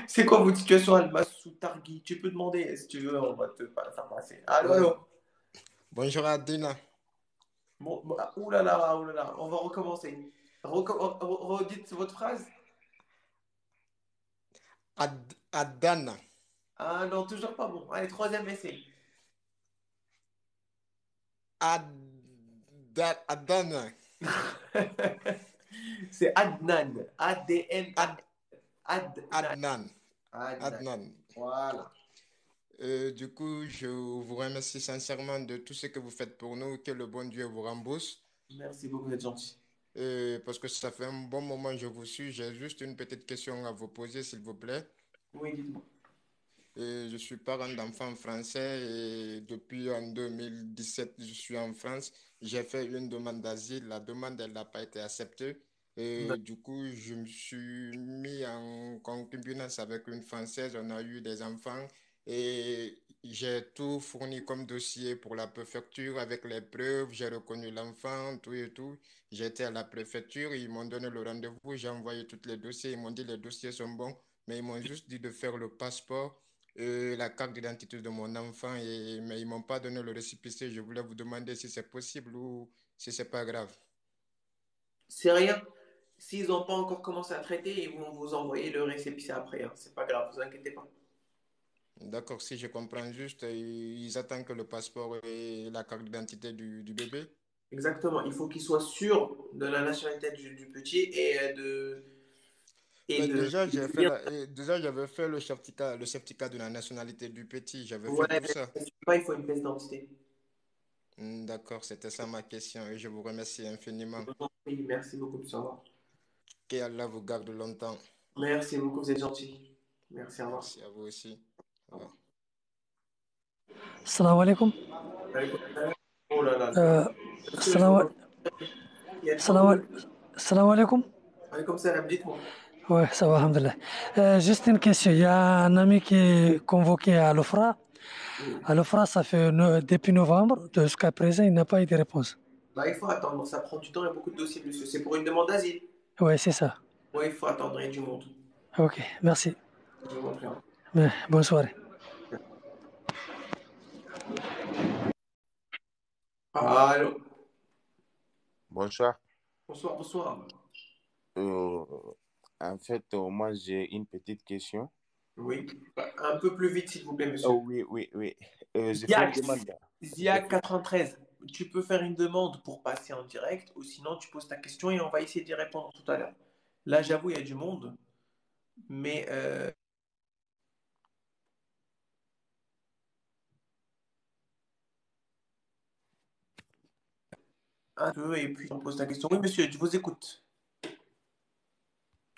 C'est quoi votre situation, Almas ou Targui? Tu peux demander si tu veux, on va te faire passer. Allô. Bonjour Adina. Bon, oulala, on va recommencer. Redites votre phrase. Adana. Ah non, toujours pas bon. Allez, troisième essai. Adana. C'est Adnan. A-D-N. Adnan. Voilà. Du coup, je vous remercie sincèrement de tout ce que vous faites pour nous. Que le bon Dieu vous rembourse. Merci beaucoup, vous êtes gentil. Parce que ça fait un bon moment que je vous suis. J'ai juste une petite question à vous poser, s'il vous plaît. Oui, dites-moi. Je suis parent d'enfants français et depuis en 2017, je suis en France. J'ai fait une demande d'asile. La demande, elle n'a pas été acceptée. Et du coup, je me suis mis en concubinage avec une Française. On a eu des enfants et j'ai tout fourni comme dossier pour la préfecture avec les preuves. J'ai reconnu l'enfant, tout et tout. J'étais à la préfecture, ils m'ont donné le rendez-vous. J'ai envoyé tous les dossiers. Ils m'ont dit les dossiers sont bons, mais ils m'ont juste dit de faire le passeport. La carte d'identité de mon enfant, mais ils ne m'ont pas donné le récépissé. Je voulais vous demander si c'est possible ou si c'est pas grave. C'est rien. S'ils n'ont pas encore commencé à traiter, ils vont vous envoyer le récépissé après. Hein. C'est pas grave, vous inquiétez pas. D'accord, si je comprends juste, ils attendent que le passeport et la carte d'identité du bébé. Exactement. Il faut qu'il soit sûr de la nationalité du petit et Mais de, déjà, et de j'ai fait bien. déjà, j'avais fait le certificat de la nationalité du petit. J'avais Ouais, fait tout ça. mais pas, il faut une pièce d'identité. D'accord, c'était ça ma question et je vous remercie infiniment. Oui, merci beaucoup de savoir. Que Allah vous garde longtemps. Merci beaucoup, vous êtes gentil. Merci, au revoir. Merci à vous aussi. Au revoir. Salam alaikum. Oh là là. Euh, Monsieur, je vous salam, entends. Il y a trop de salam, bruit. salam alaikum. Comme ça, dites-moi. Ouais, ça va, alhamdoulilah. Juste une question. Il y a un ami qui est convoqué à l'OFRA. Oui. À l'OFRA, ça fait depuis novembre. Jusqu'à présent, il n'a pas eu de réponse. Bah, il faut attendre. Ça prend du temps et beaucoup de dossiers, monsieur. C'est pour une demande d'asile. Ouais, c'est ça. Oui, il faut attendre. Il y a du monde. Ok, merci. Je vous en prie. Bonne soirée. Allô. Bonsoir. Bonsoir, bonsoir. Euh, En fait, moi, j'ai une petite question. Oui. Un peu plus vite, s'il vous plaît, monsieur. Oh, oui, oui, oui. J'ai fait une demande. Zia 93. Tu peux faire une demande pour passer en direct ou sinon tu poses ta question et on va essayer d'y répondre tout à l'heure. Là, j'avoue, il y a du monde, mais un peu et puis on pose ta question. Oui, monsieur, je vous écoute.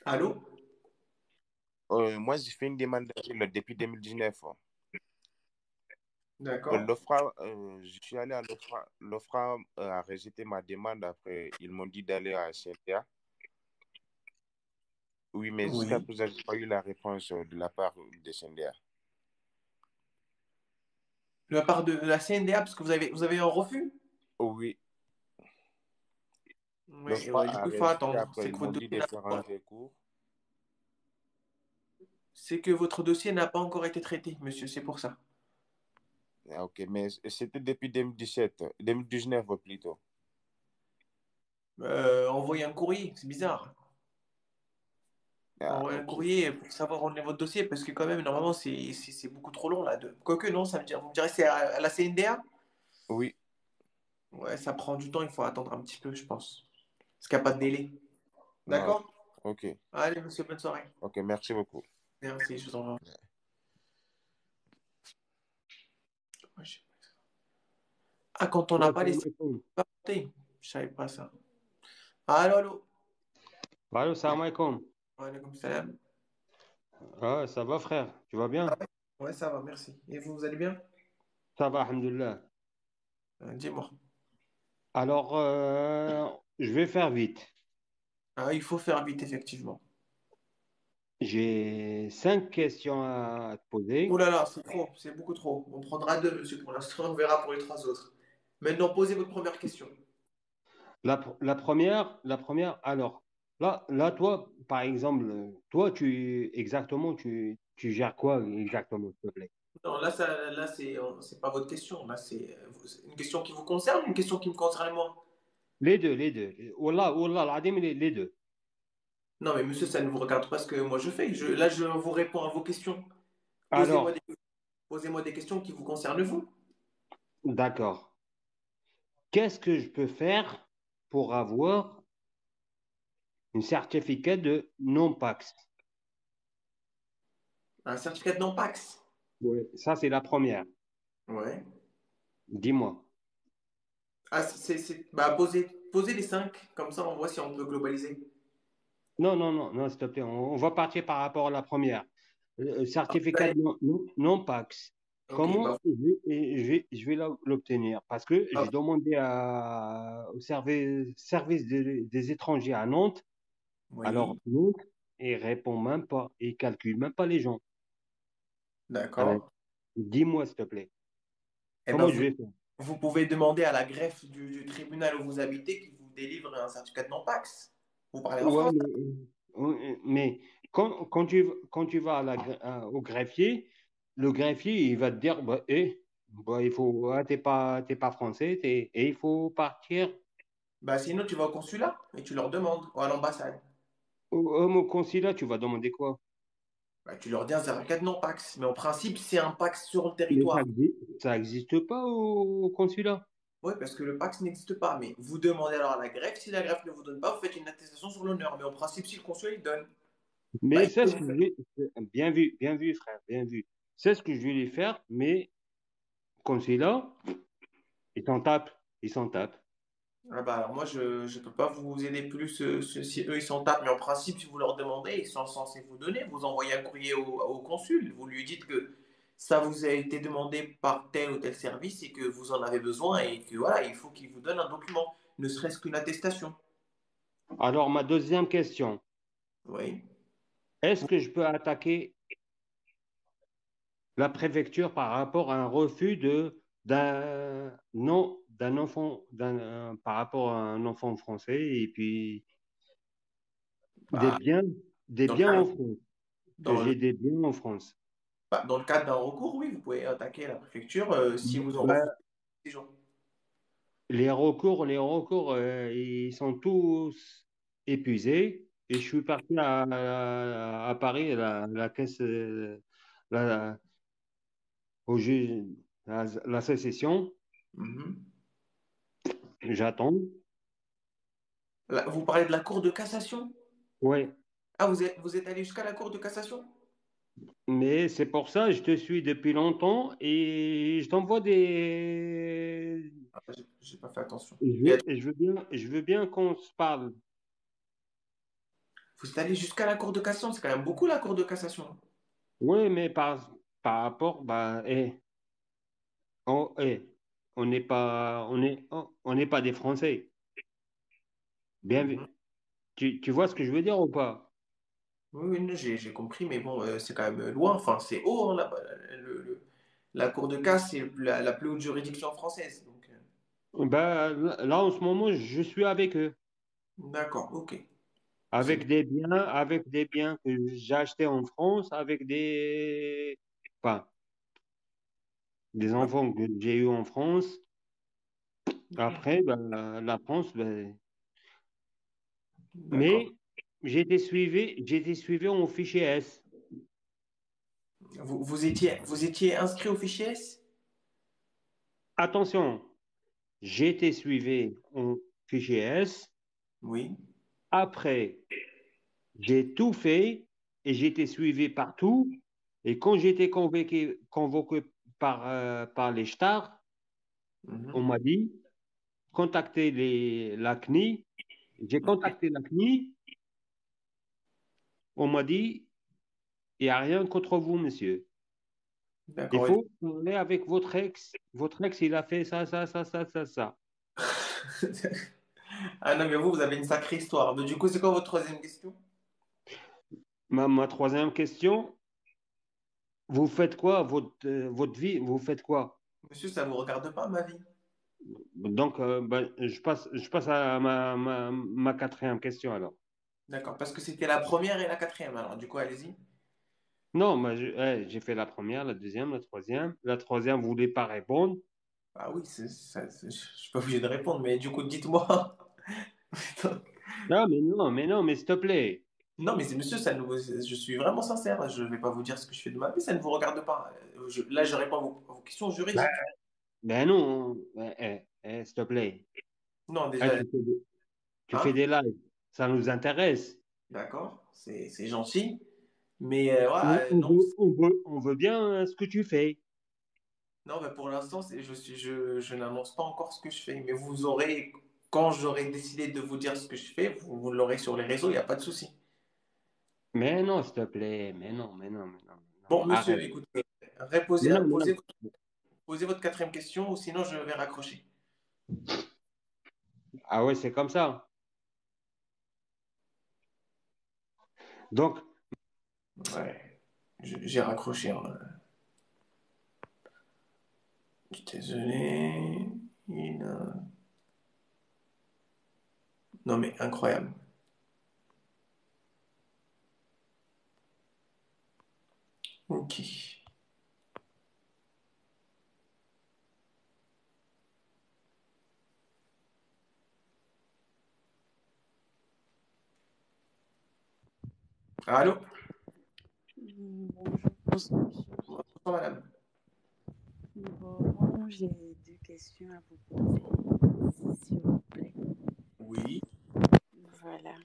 Allô? Moi, j'ai fait une demande d'asile depuis 2019. D'accord. L'OFRA, je suis allé à l'OFRA. L'OFRA a rejeté ma demande. Après, ils m'ont dit d'aller à CNTA. Oui, mais jusqu'à Oui. présent, je n'ai pas eu la réponse de la part de CNDA. De la part de la CNDA, parce que vous avez un refus? Oh, oui, Oui, l'OFRA du a coup, il faut rejeté. attendre. Après, ils m'ont dit de faire un recours. C'est que votre dossier n'a pas encore été traité, monsieur, c'est pour ça. Ah, ok, mais c'était depuis 2017, 2019 plutôt. Envoyez un courrier, c'est bizarre. Ah, Envoyez un ok. courrier pour savoir où est votre dossier, parce que quand même, normalement, c'est beaucoup trop long là. Quoique, non, vous me direz c'est à la CNDA? Oui, Ouais, ça prend du temps, il faut attendre un petit peu, je pense. Parce qu'il n'y a pas de délai. ah, D'accord? ok, Allez, monsieur, bonne soirée. ok, merci beaucoup. Merci, je vous en prie. Ah, quand on n'a Ouais, pas les salam alaikum. je savais pas ça. Allô, allô. Allô, salam alaikum. Wa alaykoum salam. Ah, ça va, frère? Tu vas bien? Ouais, ça va, merci. Et vous, vous allez bien? Ça va, alhamdoulilah. Dis-moi. Alors, je vais faire vite. Ah, il faut faire vite, effectivement. J'ai 5 questions à te poser. Ouh là là, c'est trop, c'est beaucoup trop. On prendra deux, monsieur, pour l'instant, on verra pour les trois autres. Maintenant, posez votre première question. La première, alors, là, toi, par exemple, toi, tu gères quoi exactement, s'il te plaît? Non, là c'est pas votre question. Là, c'est une question qui vous concerne, une question qui me concerne moi. Les deux, les deux. Wallah, wallah, العظيم, les deux. Non, mais monsieur, ça ne vous regarde pas ce que moi je fais. Là, je vous réponds à vos questions. Posez-moi Alors, des, posez-moi des questions qui vous concernent vous. d'accord. Qu'est-ce que je peux faire pour avoir un certificat de non-pax? Un certificat de non-pax. Ouais. Ça, c'est la première. Ouais. Dis-moi. Ah, bah, posez les cinq, comme ça on voit si on peut globaliser. Non, non, non, non, s'il te plaît. On va partir par rapport à la première. Certificat Allez. de non-pax. Ok, Comment bah, je vais l'obtenir? Parce que ah, j'ai demandé au service des étrangers à Nantes. Alors, oui, Nantes, il répond même pas. Il calcule même pas les gens. Alors, d'accord. dis-moi, s'il te plaît. Eh ben, Comment je vais faire? vous pouvez demander à la greffe du tribunal où vous habitez qu'il vous délivre un certificat de non-pax. Vous parlez en Ouais, France? mais quand tu vas au greffier, le greffier, il va te dire, bah, t'es pas français, et il faut partir Bah, sinon, tu vas au consulat et tu leur demandes, ou à l'ambassade. au consulat, tu vas demander quoi? Bah, tu leur dis un certificat de non-pax. Mais en principe, c'est un pax sur le Mais territoire. ça existe pas au consulat. Oui, parce que le PAX n'existe pas. Mais vous demandez alors à la greffe. Si la greffe ne vous donne pas, vous faites une attestation sur l'honneur. Mais en principe, si le consul il donne, bah, Mais il c'est peut ce vous que faire. bien vu, frère, bien vu. C'est ce que je voulais faire, mais comme c'est là, ils s'en tapent. Ah bah, alors moi, je ne peux pas vous aider plus si eux, ils s'en tapent. Mais en principe, si vous leur demandez, ils sont censés vous donner. Vous envoyez un courrier au consul. Vous lui dites que ça vous a été demandé par tel ou tel service et que vous en avez besoin et que voilà, il faut qu'il vous donne un document, ne serait-ce qu'une attestation. Alors, ma deuxième question, Oui. est-ce que je peux attaquer la préfecture par rapport à un refus d'un non d'un enfant par rapport à un enfant français et puis des Bah, biens des dans le biens cadre, en France, que dans le- j'ai des biens en France. dans le cadre d'un recours, oui, vous pouvez attaquer la préfecture si vous en refusez Ben, des gens. les recours, ils sont tous épuisés et je suis parti à Paris, la caisse, la, au juge, la sécession. Mhm. J'attends. Là, vous parlez de la Cour de cassation? Ouais. Ah, vous êtes allé jusqu'à la Cour de cassation? Mais c'est pour ça, je te suis depuis longtemps et je t'envoie des. Ah, j'ai pas fait attention. Je veux bien qu'on se parle. Vous êtes allé jusqu'à la Cour de cassation, c'est quand même beaucoup la Cour de cassation. Oui, mais par rapport, bah, eh, on n'est pas, on n'est pas des Français. Bien Mhm. vu. Tu vois ce que je veux dire ou pas? Oui, oui, non, j'ai compris, mais bon, c'est quand même loin. Enfin, c'est haut, hein, là-bas. La Cour de casse, c'est la plus haute juridiction française. Donc, Bah, là, en ce moment, je suis avec eux, d'accord, ok. C'est bien. avec des biens que j'ai achetés en France, enfin, des Ouais, enfants que j'ai eus en France. Après, ben, la France, ben, d'accord. mais j'ai été suivi en fichier S. Vous étiez inscrit au fichier S? Attention, j'ai été suivi en fichier S. Oui. Après, j'ai tout fait et j'ai été suivi partout. Et quand j'ai été convoqué par les stars, on Mhm. m'a dit, contactez la CNI. J'ai contacté la CNI. On m'a dit, il n'y a rien contre vous, monsieur. Il D'accord. faut parler avec votre ex. Votre ex, il a fait ça, ça, ça, ça, ça, ça. Ah non, mais vous avez une sacrée histoire. Mais du coup, c'est quoi votre troisième question? Ma troisième question, vous faites quoi, votre vie, vous faites quoi? Monsieur, ça ne vous regarde pas, ma vie. Donc, ben, je passe à ma quatrième question alors. D'accord, parce que c'était la première et la quatrième. Alors, du coup, allez-y. Non, j'ai fait la première, la deuxième, la troisième. La troisième, vous voulez pas répondre. Ah oui, je suis pas obligé de répondre, mais du coup, dites-moi. Non, mais s'il te plaît. Non, mais c'est monsieur, je suis vraiment sincère. Je ne vais pas vous dire ce que je fais de ma vie, ça ne vous regarde pas. Là, je réponds à vos questions Ben, juridiques. ben non, s'il te plaît. Non, Eh, déjà, tu fais hein, des lives, ça nous intéresse. d'accord, c'est gentil. Mais voilà, non, On veut bien ce que tu fais. non, mais pour l'instant, je n'annonce pas encore ce que je fais. Mais vous aurez, quand j'aurai décidé de vous dire ce que je fais, vous l'aurez sur les réseaux, il n'y a pas de souci. Mais non, s'il te plaît, mais non, Bon, monsieur, arrête. écoutez, Mais non. posez votre quatrième question, ou sinon je vais raccrocher. Ah ouais, c'est comme ça. Donc, Ouais, j'ai raccroché, hein. Je suis désolé. Non, mais incroyable. Ok. Allô? Bonjour, Bonjour, madame. Bon, j'ai deux question à vous poser, s'il vous plaît. Oui. Voilà.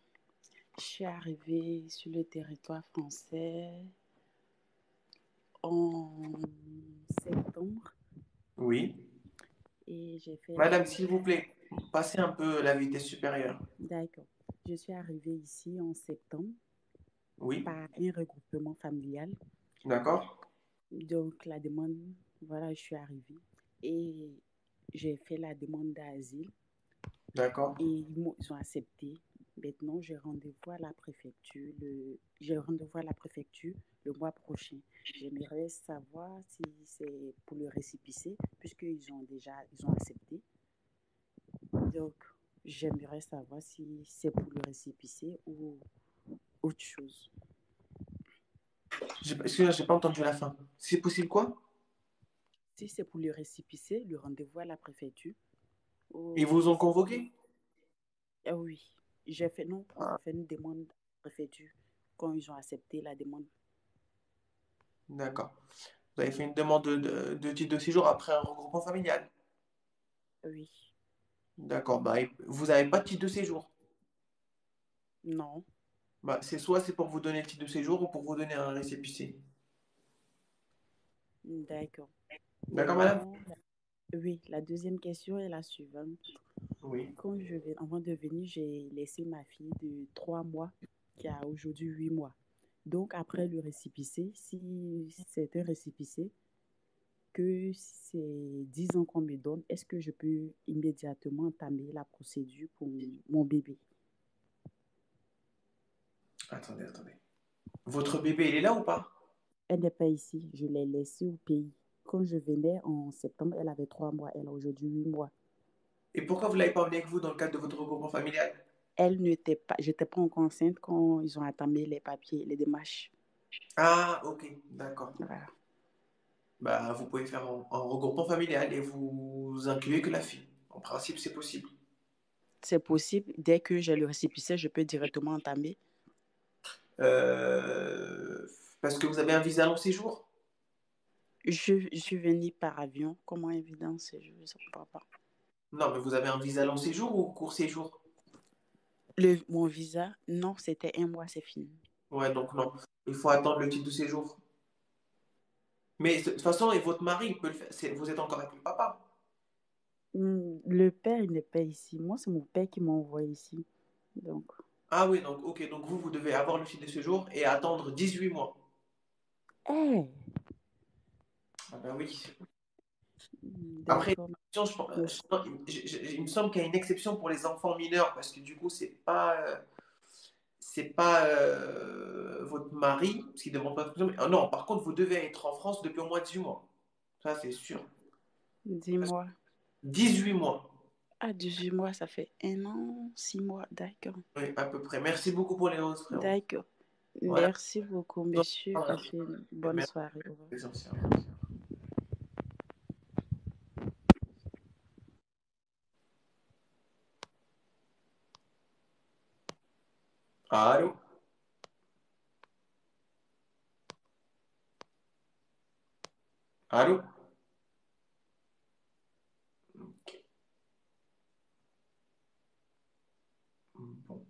Je suis arrivée sur le territoire français en septembre Oui. et j'ai fait Madame, la... s'il vous plaît, passez un peu la vitesse supérieure. D'accord. Je suis arrivée ici en septembre Oui. par un regroupement familial. D'accord. Donc, la demande, voilà, je suis arrivée et j'ai fait la demande d'asile D'accord. et ils ont accepté. Maintenant, j'ai rendez-vous à la préfecture le mois prochain. J'aimerais savoir si c'est pour le récépissé, puisqu'ils ils ont accepté. Donc, j'aimerais savoir si c'est pour le récépissé ou autre chose. Excusez-moi, j'ai pas entendu la fin. C'est possible quoi? Si c'est pour le récépissé, le rendez-vous à la préfecture. Ils vous ont convoqué? Ah oui, j'ai fait une demande à la préfecture quand ils ont accepté la demande. D'accord. Vous avez fait une demande de titre de séjour après un regroupement familial? Oui. D'accord. Bah, vous n'avez pas de titre de séjour? Non. Bah, c'est pour vous donner le titre de séjour ou pour vous donner un récépissé. D'accord. D'accord, madame? Oui, la deuxième question est la suivante. Oui. Avant de venir, j'ai laissé ma fille de 3 mois qui a aujourd'hui 8 mois. Donc, après le récépissé, si c'est un récépissé, que c'est 10 ans qu'on me donne, est-ce que je peux immédiatement entamer la procédure pour mon bébé? Attendez. Votre bébé, il est là ou pas? Elle n'est pas ici, je l'ai laissée au pays. Quand je venais en septembre, elle avait 3 mois, elle a aujourd'hui 8 mois. Et pourquoi vous ne l'avez pas emmené avec vous dans le cadre de votre regroupement familial? J'étais pas encore enceinte quand ils ont entamé les papiers, les démarches. Ah, ok, d'accord. Voilà. Bah, vous pouvez faire un regroupement familial et vous incluez que la fille. En principe, c'est possible. C'est possible, dès que j'ai le récépissé, je peux directement entamer. Parce que vous avez un visa long séjour? Je suis venue par avion. Comment évident c'est? Je ne comprends pas. Non, mais vous avez un visa long séjour ou court séjour? Mon visa, non, c'était 1 mois, c'est fini. Ouais, donc non. Il faut attendre le titre de séjour. Mais de toute façon, et votre mari, il peut le faire. Vous êtes encore avec le papa. Le père, il n'est pas ici. Moi, c'est mon père qui m'a envoyé ici. Donc, Ah oui, donc ok. Donc vous devez avoir le titre de séjour et attendre 18 mois. hey, Ah ben oui. Après, d'accord. il me semble qu'il y a une exception pour les enfants mineurs parce que du coup, c'est pas votre mari, parce qu'il ne demande pas de non, par contre, vous devez être en France depuis au moins 18 mois. Ça, c'est sûr. 10 mois. 18 mois. Ah, 18 mois, ça fait 1 an, 6 mois, d'accord. Oui, à peu près. Merci beaucoup pour les roses, frérot. D'accord. Voilà. Merci beaucoup, monsieur. Passez une bonne Merci. soirée. Au revoir. Allô? Allô? Ok. Bon.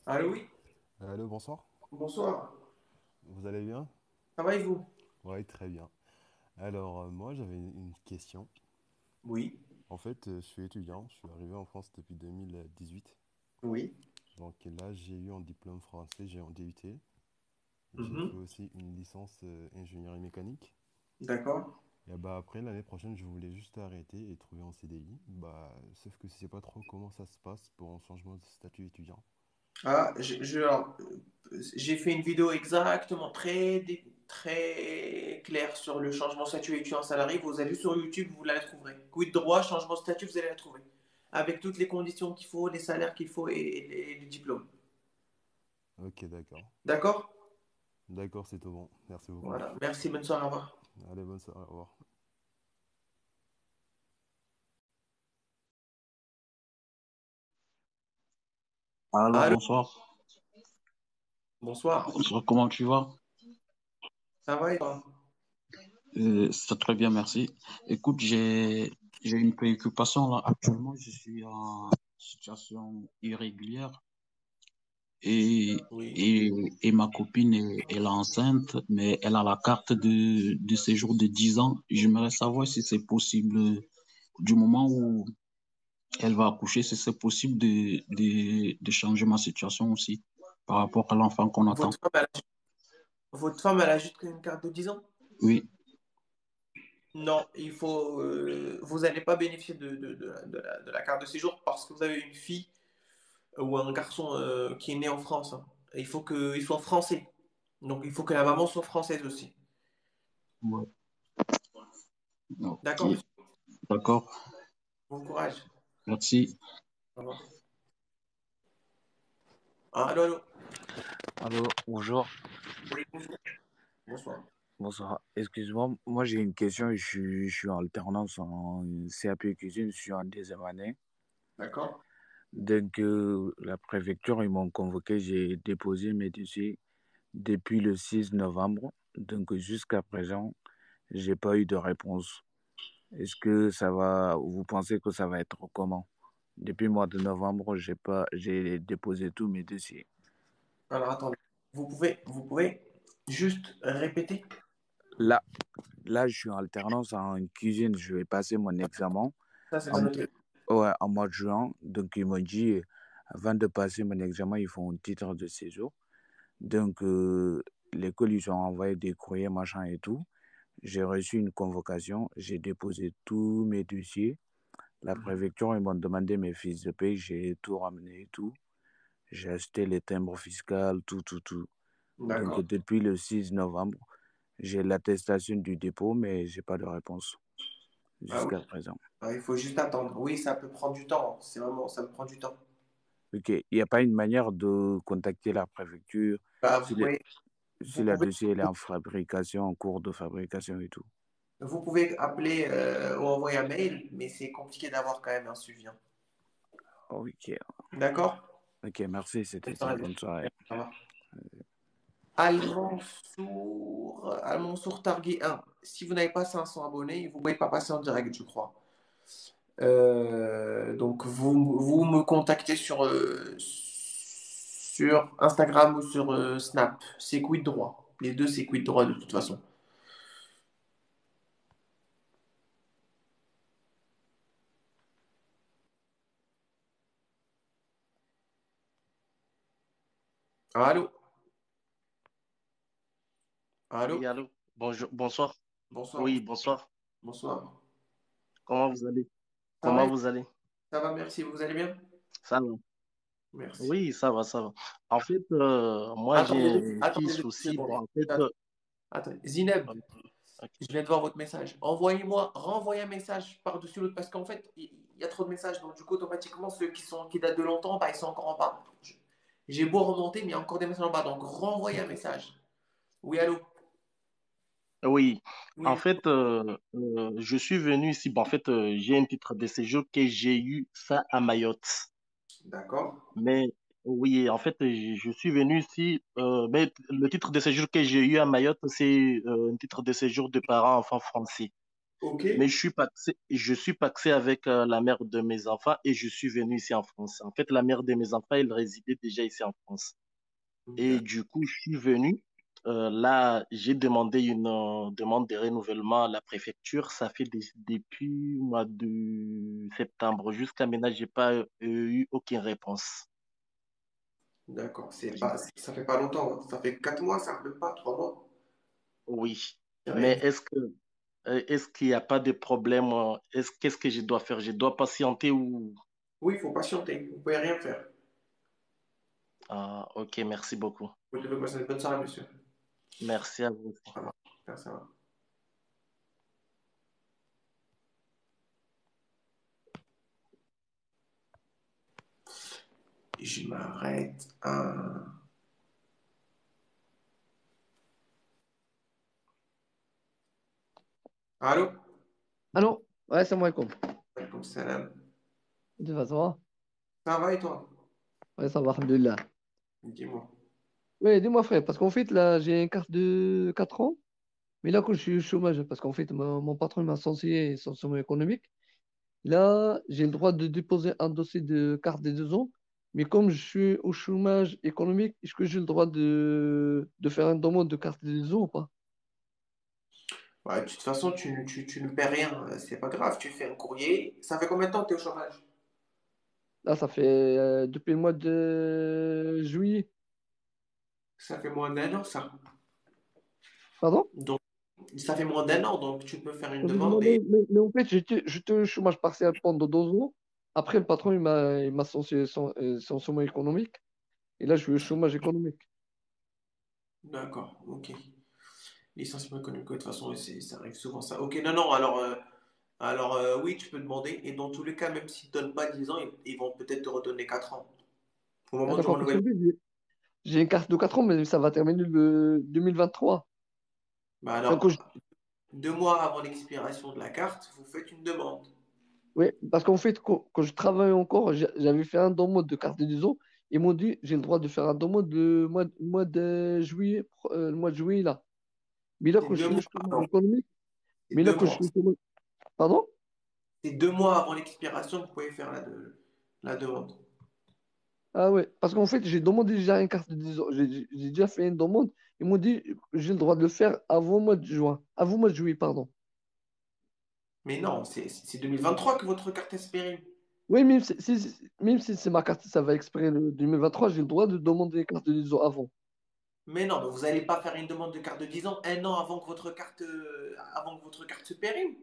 Allô, oui? Allô, bonsoir. Bonsoir. Vous allez bien? Ça va et vous? Oui, très bien. Alors, moi, j'avais une question. Oui. En fait, je suis étudiant, je suis arrivé en France depuis 2018. Oui. Donc là, j'ai eu un diplôme français, j'ai un DUT. J'ai fait Mhm. aussi une licence ingénierie mécanique. D'accord. Et bah après, l'année prochaine, je voulais juste arrêter et trouver un CDI. Bah, sauf que je sais pas trop comment ça se passe pour un changement de statut étudiant. Ah, alors, j'ai fait une vidéo exactement très claire sur le changement de statut étudiant salarié. Vous allez sur YouTube, vous la trouverez. Quid droit, changement de statut, vous allez la trouver. Avec toutes les conditions qu'il faut, les salaires qu'il faut et les diplômes. Ok, d'accord. D'accord? D'accord, c'est tout bon. Merci beaucoup. Voilà. Merci, bonne soirée, au revoir. Allez, bonne soirée, au revoir. Allô, Allô? bonsoir. Bonsoir. Bonsoir, comment tu vas? Ça va et toi? C'est très bien, merci. Écoute, j'ai une préoccupation là. Actuellement, je suis en situation irrégulière et, Oui. et ma copine elle est enceinte, mais elle a la carte de séjour de 10 ans. J'aimerais savoir si c'est possible, du moment où elle va accoucher, si c'est possible de changer ma situation aussi par rapport à l'enfant qu'on attend. Votre femme, elle a juste une carte de 10 ans? Oui, Non, vous n'allez pas bénéficier de la carte de séjour parce que vous avez une fille ou un garçon qui est né en France, hein. Et il faut qu'il soit français. Donc il faut que la maman soit française aussi. ouais. D'accord, Ok, monsieur? d'accord. Bon courage. Merci. Au revoir. Ah, allô, allô. Allô, bonjour. Oui, bonjour. Bonsoir. Bonsoir. Excuse-moi, moi j'ai une question. Je suis en alternance en CAP cuisine, je suis en deuxième année. D'accord. Donc, la préfecture, ils m'ont convoqué, j'ai déposé mes dossiers depuis le 6 novembre. Donc, jusqu'à présent, j'ai pas eu de réponse. Est-ce que vous pensez que ça va être comment? Depuis le mois de novembre, j'ai déposé tous mes dossiers. Alors attendez, vous pouvez juste répéter? Là, là, je suis en alternance en cuisine. Je vais passer mon examen Ça, c'est en, bien noté. ouais, en mois de juin. Donc, ils m'ont dit, avant de passer mon examen, il faut un titre de séjour. Donc, l'école, ils ont envoyé des courriers, machin et tout. J'ai reçu une convocation. J'ai déposé tous mes dossiers. La préfecture, ils m'ont demandé mes fiches de paie. J'ai tout ramené et tout. J'ai acheté les timbres fiscaux, tout, tout, tout. Donc, D'accord. depuis le 6 novembre, j'ai l'attestation du dépôt, mais j'ai pas de réponse Ah oui. jusqu'à présent. Ah, il faut juste attendre. Oui, ça peut prendre du temps. C'est vraiment, ça peut prendre du temps. Ok, il n'y a pas une manière de contacter la préfecture Bah, si vous la pouvez, dossier elle est en fabrication, en cours de fabrication et tout. vous pouvez appeler ou envoyer un mail, mais c'est compliqué d'avoir quand même un suivi, hein. Ok, D'accord? ok, merci, c'était Bonne ça. soirée, Bonne monsieur. soirée. Au revoir. Al-Mansour Targui 1. Si vous n'avez pas 500 abonnés, vous ne pouvez pas passer en direct, je crois. Donc, vous me contactez sur Instagram ou sur Snap. C'est Quid Droit. Les deux, c'est Quid Droit de toute façon. Allô? Allô? Oui, allô. Bonjour, bonsoir. Bonsoir. Oui, bonsoir. Bonsoir. Comment vous allez? Ça va? Comment vous allez? Ça va, merci. Vous allez bien? Ça va. Merci. Oui, ça va, ça va. En fait, moi, j'ai Attendez, un petit attendez 2 souci. secondes. Bon, en fait, Attendez. Zineb, ok. je viens de voir votre message. Renvoyez un message par-dessus l'autre parce qu'en fait, il y a trop de messages. Donc, du coup, automatiquement, ceux qui datent de longtemps, bah, ils sont encore en bas. J'ai beau remonter, mais il y a encore des messages en bas. Donc, renvoyez un message. Oui, allô? Oui, en Oui, fait, je suis venu ici. Bon, en fait, j'ai un titre de séjour que j'ai eu ça à Mayotte. d'accord. Mais oui, en fait, je suis venu ici. Mais le titre de séjour que j'ai eu à Mayotte, c'est un titre de séjour de parents enfants français. Ok. Mais je suis paxé avec la mère de mes enfants et je suis venu ici en France. En fait, la mère de mes enfants, elle résidait déjà ici en France. Et du coup, je suis venu. Là, j'ai demandé une demande de renouvellement à la préfecture. Ça fait depuis le mois de septembre jusqu'à maintenant, j'ai pas eu aucune réponse. D'accord. Ça fait pas longtemps, hein. Ça fait 4 mois, ça ne fait pas 3 mois. Oui. Mais Ouais. est-ce qu'il n'y a pas de problème? Qu'est-ce que je dois faire? Je dois patienter ou... Oui, il faut patienter. Vous pouvez rien faire. Ah, ok, merci beaucoup. Vous devez passer une bonne soirée, monsieur. Merci à vous aussi. Au revoir. Merci, au revoir. Je m'arrête un. Allô? Allô? Ouais, c'est moi, compte. Alaikum salam. Tu vas, ça va? Ça va et toi? Ouais, ça va, alhamdoulilah. Dis-moi. Oui, dis-moi, frère, parce qu'en fait, là, j'ai une carte de 4 ans, Mais là, quand je suis au chômage, parce qu'en fait, mon patron m'a licencié sans sommet économique, là, j'ai le droit de déposer un dossier de carte des 2 ans. Mais comme je suis au chômage économique, est-ce que j'ai le droit de faire une demande de carte des 2 ans ou pas? Ouais, de toute façon, tu ne perds rien, c'est pas grave, tu fais un courrier. Ça fait combien de temps que tu es au chômage? Là, ça fait depuis le mois de juillet. Ça fait moins d'un an, ça. Pardon? Donc, ça fait moins d'un an, donc tu peux faire une Ça fait demande et... mais en fait, j'étais au chômage partiel pendant 2 ans. Après, le patron, il m'a licencié sans sommet économique. Et là, je suis au chômage économique. D'accord, ok. Licenciement économique, de toute façon, ça arrive souvent ça. Ok, non, non, alors oui, tu peux demander. Et dans tous les cas, même s'ils ne te donnent pas 10 ans, ils vont peut-être te redonner 4 ans. Au Ah, moment du d'accord, parce qu'en renouvellement. fait, j'ai une carte de 4 ans, mais ça va terminer le 2023. Bah Enfin, alors, 2 mois avant l'expiration de la carte, vous faites une demande. oui, parce qu'en fait, quand je travaillais encore, j'avais fait un download de carte de 10 ans. Ils m'ont dit, j'ai le droit de faire un download le mois de juillet, le mois de juillet, là. Mais là, C'est quand je deux suis au mois chômage avant. économique, C'est mais là, deux quand je mois. suis au chômage... Pardon? C'est 2 mois avant l'expiration que vous pouvez faire la demande. Ah ouais, parce qu'en fait, j'ai demandé déjà une carte de 10 ans. J'ai déjà fait une demande. Ils m'ont dit, j'ai le droit de le faire avant le mois de juin. Avant le mois de juillet, pardon. Mais non, c'est 2023 que votre carte expire. Oui, même si c'est ma carte, ça va expirer le 2023, j'ai le droit de demander une carte de 10 ans avant. Mais non, mais vous n'allez pas faire une demande de carte de 10 ans un an avant que votre carte se périme.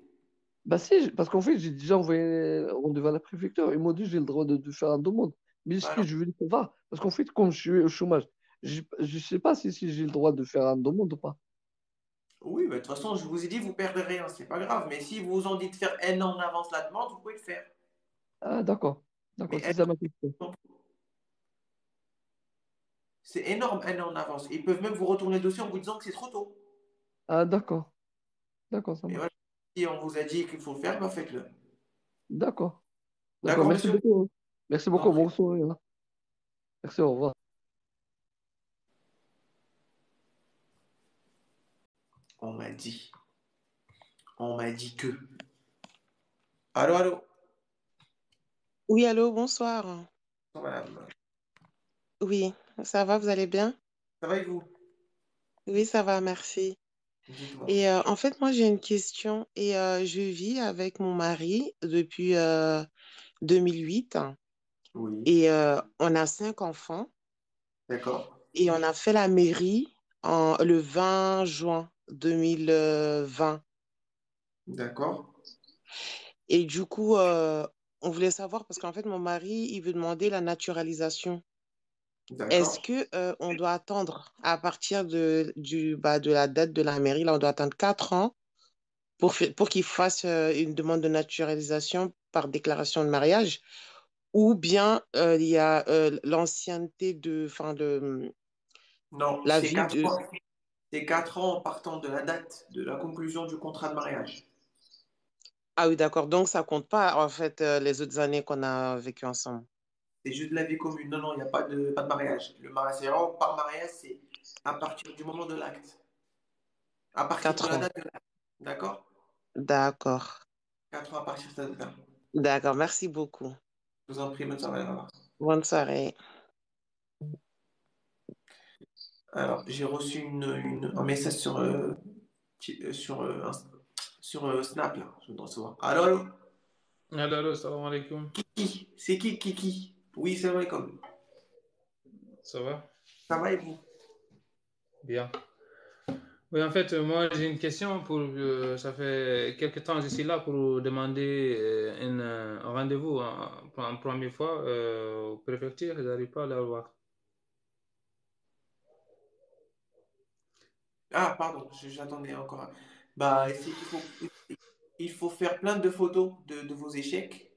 Bah si, parce qu'en fait, j'ai déjà envoyé rendez-vous à la préfecture. Ils m'ont dit, j'ai le droit de faire une demande. Mais ce Bah que non. je veux savoir, parce qu'en fait, comme je suis au chômage, je ne sais pas si j'ai le droit de faire une demande ou pas. Oui, mais de toute façon, je vous ai dit, vous perdez rien, c'est pas grave. Mais si vous ont dit de faire un an en avance la demande, vous pouvez le faire. Ah, d'accord. Mais D'accord, c'est ça ma question. c'est énorme, un an en avance. Ils peuvent même vous retourner le dossier en vous disant que c'est trop tôt. Ah, d'accord. D'accord, ça Et voilà, marche. si on vous a dit qu'il faut le faire, bah faites-le. D'accord. D'accord, D'accord, merci monsieur? beaucoup, hein. Merci Je vous en beaucoup, prie. bon soirée, hein. Merci, au revoir. On m'a dit. On m'a dit que. Allô, allô? Oui, allô, bonsoir. Bonjour, madame. Oui, ça va, vous allez bien? Ça va et vous? Oui, ça va, merci. Dites-moi. Et en fait, moi, j'ai une question et je vis avec mon mari depuis 2008 Oui. et on a 5 enfants D'accord. et on a fait la mairie le 20 juin 2020. D'accord. Et du coup, on voulait savoir parce qu'en fait, mon mari, il veut demander la naturalisation. Est-ce D'accord. que on doit attendre à partir de la date de la mairie, là, on doit attendre 4 ans pour qu'il fasse une demande de naturalisation par déclaration de mariage, ou bien il y a l'ancienneté enfin, Non, la c'est vie 4 de... ans. C'est 4 ans en partant de la date de la conclusion du contrat de mariage. Ah oui, d'accord. Donc, ça compte pas, en fait, les autres années qu'on a vécues ensemble. C'est juste la vie commune. Non, non, il n'y a pas de mariage. Le mariage, c'est vraiment par mariage, c'est à partir du moment de l'acte. À partir de 4 la ans. date de l'acte. D'accord? D'accord. 4 ans à partir de cette date-là. D'accord. Merci beaucoup. Je vous en prie, bonne soirée. Au revoir. Bonne soirée. Alors, j'ai reçu un message sur Snap, là. Je viens de recevoir. Allô, allô? Allô, allô, salam alaikum. Kiki? C'est qui, Kiki? Oui, c'est vrai, comme. Ça va? Ça va et vous? Bien. Oui, en fait, moi, j'ai une question ça fait quelque temps que je suis là pour demander un rendez-vous pour une première fois au préfecture. Je n'arrive pas à l'avoir. Ah, pardon, j'attendais encore. Bah, c'est qu'il il faut faire plein de photos de vos échecs.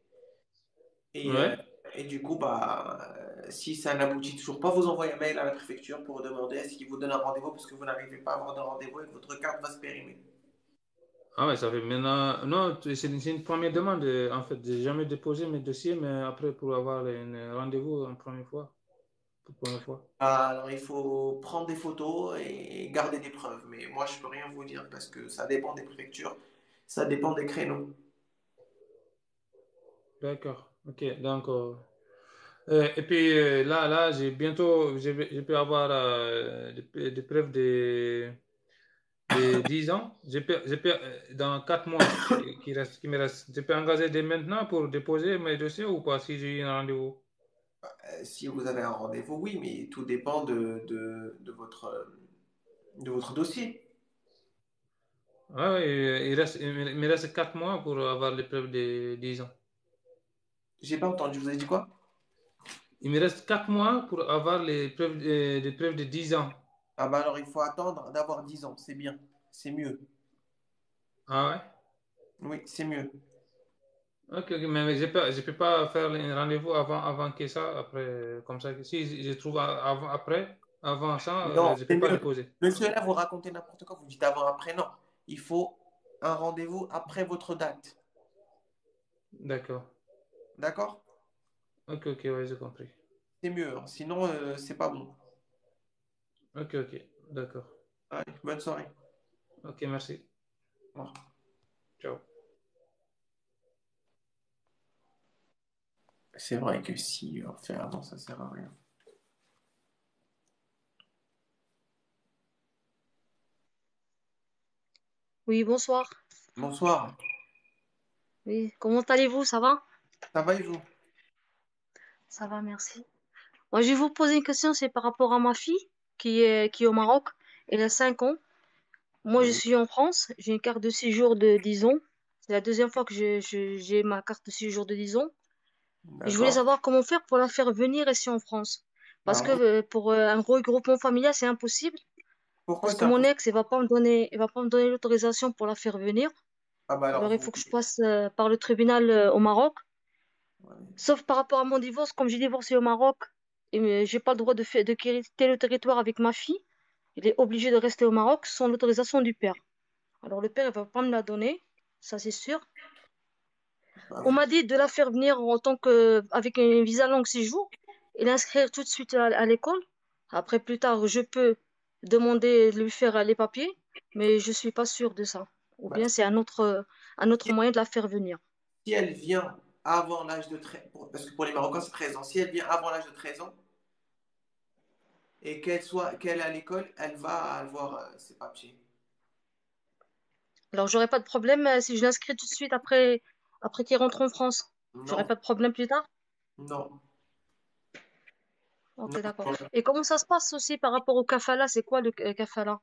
Et, Ouais? euh, et du coup, bah, si ça n'aboutit toujours pas, vous envoyez un mail à la préfecture pour demander à ce qu'ils vous donnent un rendez-vous parce que vous n'arrivez pas à avoir de rendez-vous et que votre carte va se périmer. Ah ouais, ça fait maintenant... Non, c'est une première demande. En fait, j'ai jamais déposé mes dossiers, mais après, pour avoir un rendez-vous en première fois. pour la première fois? Alors, il faut prendre des photos et garder des preuves. Mais moi, je peux rien vous dire parce que ça dépend des préfectures, ça dépend des créneaux. D'accord. Ok. Donc, et puis là, j'ai bientôt, je peux avoir des preuves de 10 ans. Dans 4 mois qui me reste, je peux engager dès maintenant pour déposer mes dossiers ou pas si j'ai un rendez-vous? Si vous avez un rendez-vous, oui, mais tout dépend de votre dossier. Ouais, il me reste 4 mois pour avoir les preuves de 10 ans. J'ai pas entendu, vous avez dit quoi? Il me reste 4 mois pour avoir les preuves de 10 ans. Ah bah alors il faut attendre d'avoir 10 ans, c'est bien, c'est mieux. Ah ouais? Oui, c'est mieux. Ok, mais je peux pas faire un rendez-vous avant que ça, après, comme ça. Si je trouve avant ça, Non, je c'est peux pas mieux. déposer. Monsieur, là, vous racontez n'importe quoi, vous dites avant, après, non. Il faut un rendez-vous après votre date. D'accord. D'accord? Ok, ouais, j'ai compris. C'est mieux, hein. Sinon, c'est pas bon. Ok, d'accord. Allez, bonne soirée. Ok, merci. Au revoir. Ciao. C'est vrai que si on fait avant, ça sert à rien. Oui, bonsoir. Bonsoir. Oui, comment allez-vous? Ça va? Ça va et vous? Ça va, merci. Moi, je vais vous poser une question, c'est par rapport à ma fille qui est au Maroc. Elle a 5 ans. Moi, je Oui. suis en France. J'ai une carte de séjour de 10 ans. C'est la deuxième fois que j'ai ma carte de séjour de 10 ans. Et je voulais D'accord. savoir comment faire pour la faire venir ici en France. Parce que Alors, pour un regroupement familial, c'est impossible. pourquoi Parce que c'est mon impossible? ex, il va pas me donner l'autorisation pour la faire venir. Ah bah alors Alors, il vous. faut que je passe par le tribunal au Maroc. Ouais. Sauf par rapport à mon divorce, comme j'ai divorcé au Maroc, et j'ai pas le droit de quitter le territoire avec ma fille. Il est obligé de rester au Maroc sans l'autorisation du père. Alors le père, il va pas me la donner, ça c'est sûr. Bah, On m'a dit de la faire venir en tant que avec un visa long séjour et l'inscrire tout de suite à l'école. Après, plus tard, je peux demander de lui faire les papiers, mais je suis pas sûre de ça. Ou bah, bien c'est un autre moyen de la faire venir. si elle vient avant l'âge de 13 ans, parce que pour les Marocains c'est 13 ans, si elle vient avant l'âge de 13 ans et qu'elle est à l'école, elle va avoir ses papiers. Alors, j'aurais pas de problème si je l'inscris tout de suite après qu'il rentre en France. J'aurais Non, pas de problème plus tard. non, Ok, d'accord. non. Et comment ça se passe aussi par rapport au kafala? C'est quoi le kafala?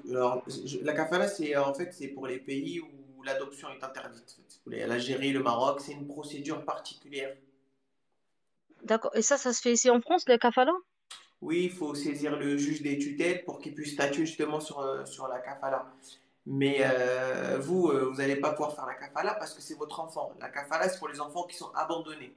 Alors, la kafala, c'est en fait c'est pour les pays où l'adoption est interdite. C'est pour l'Algérie, le Maroc, c'est une procédure particulière. D'accord. Et ça se fait ici en France, le kafala? Oui, il faut saisir le juge des tutelles pour qu'il puisse statuer justement sur la kafala. Mais vous n'allez pas pouvoir faire la kafala parce que c'est votre enfant. La kafala, c'est pour les enfants qui sont abandonnés.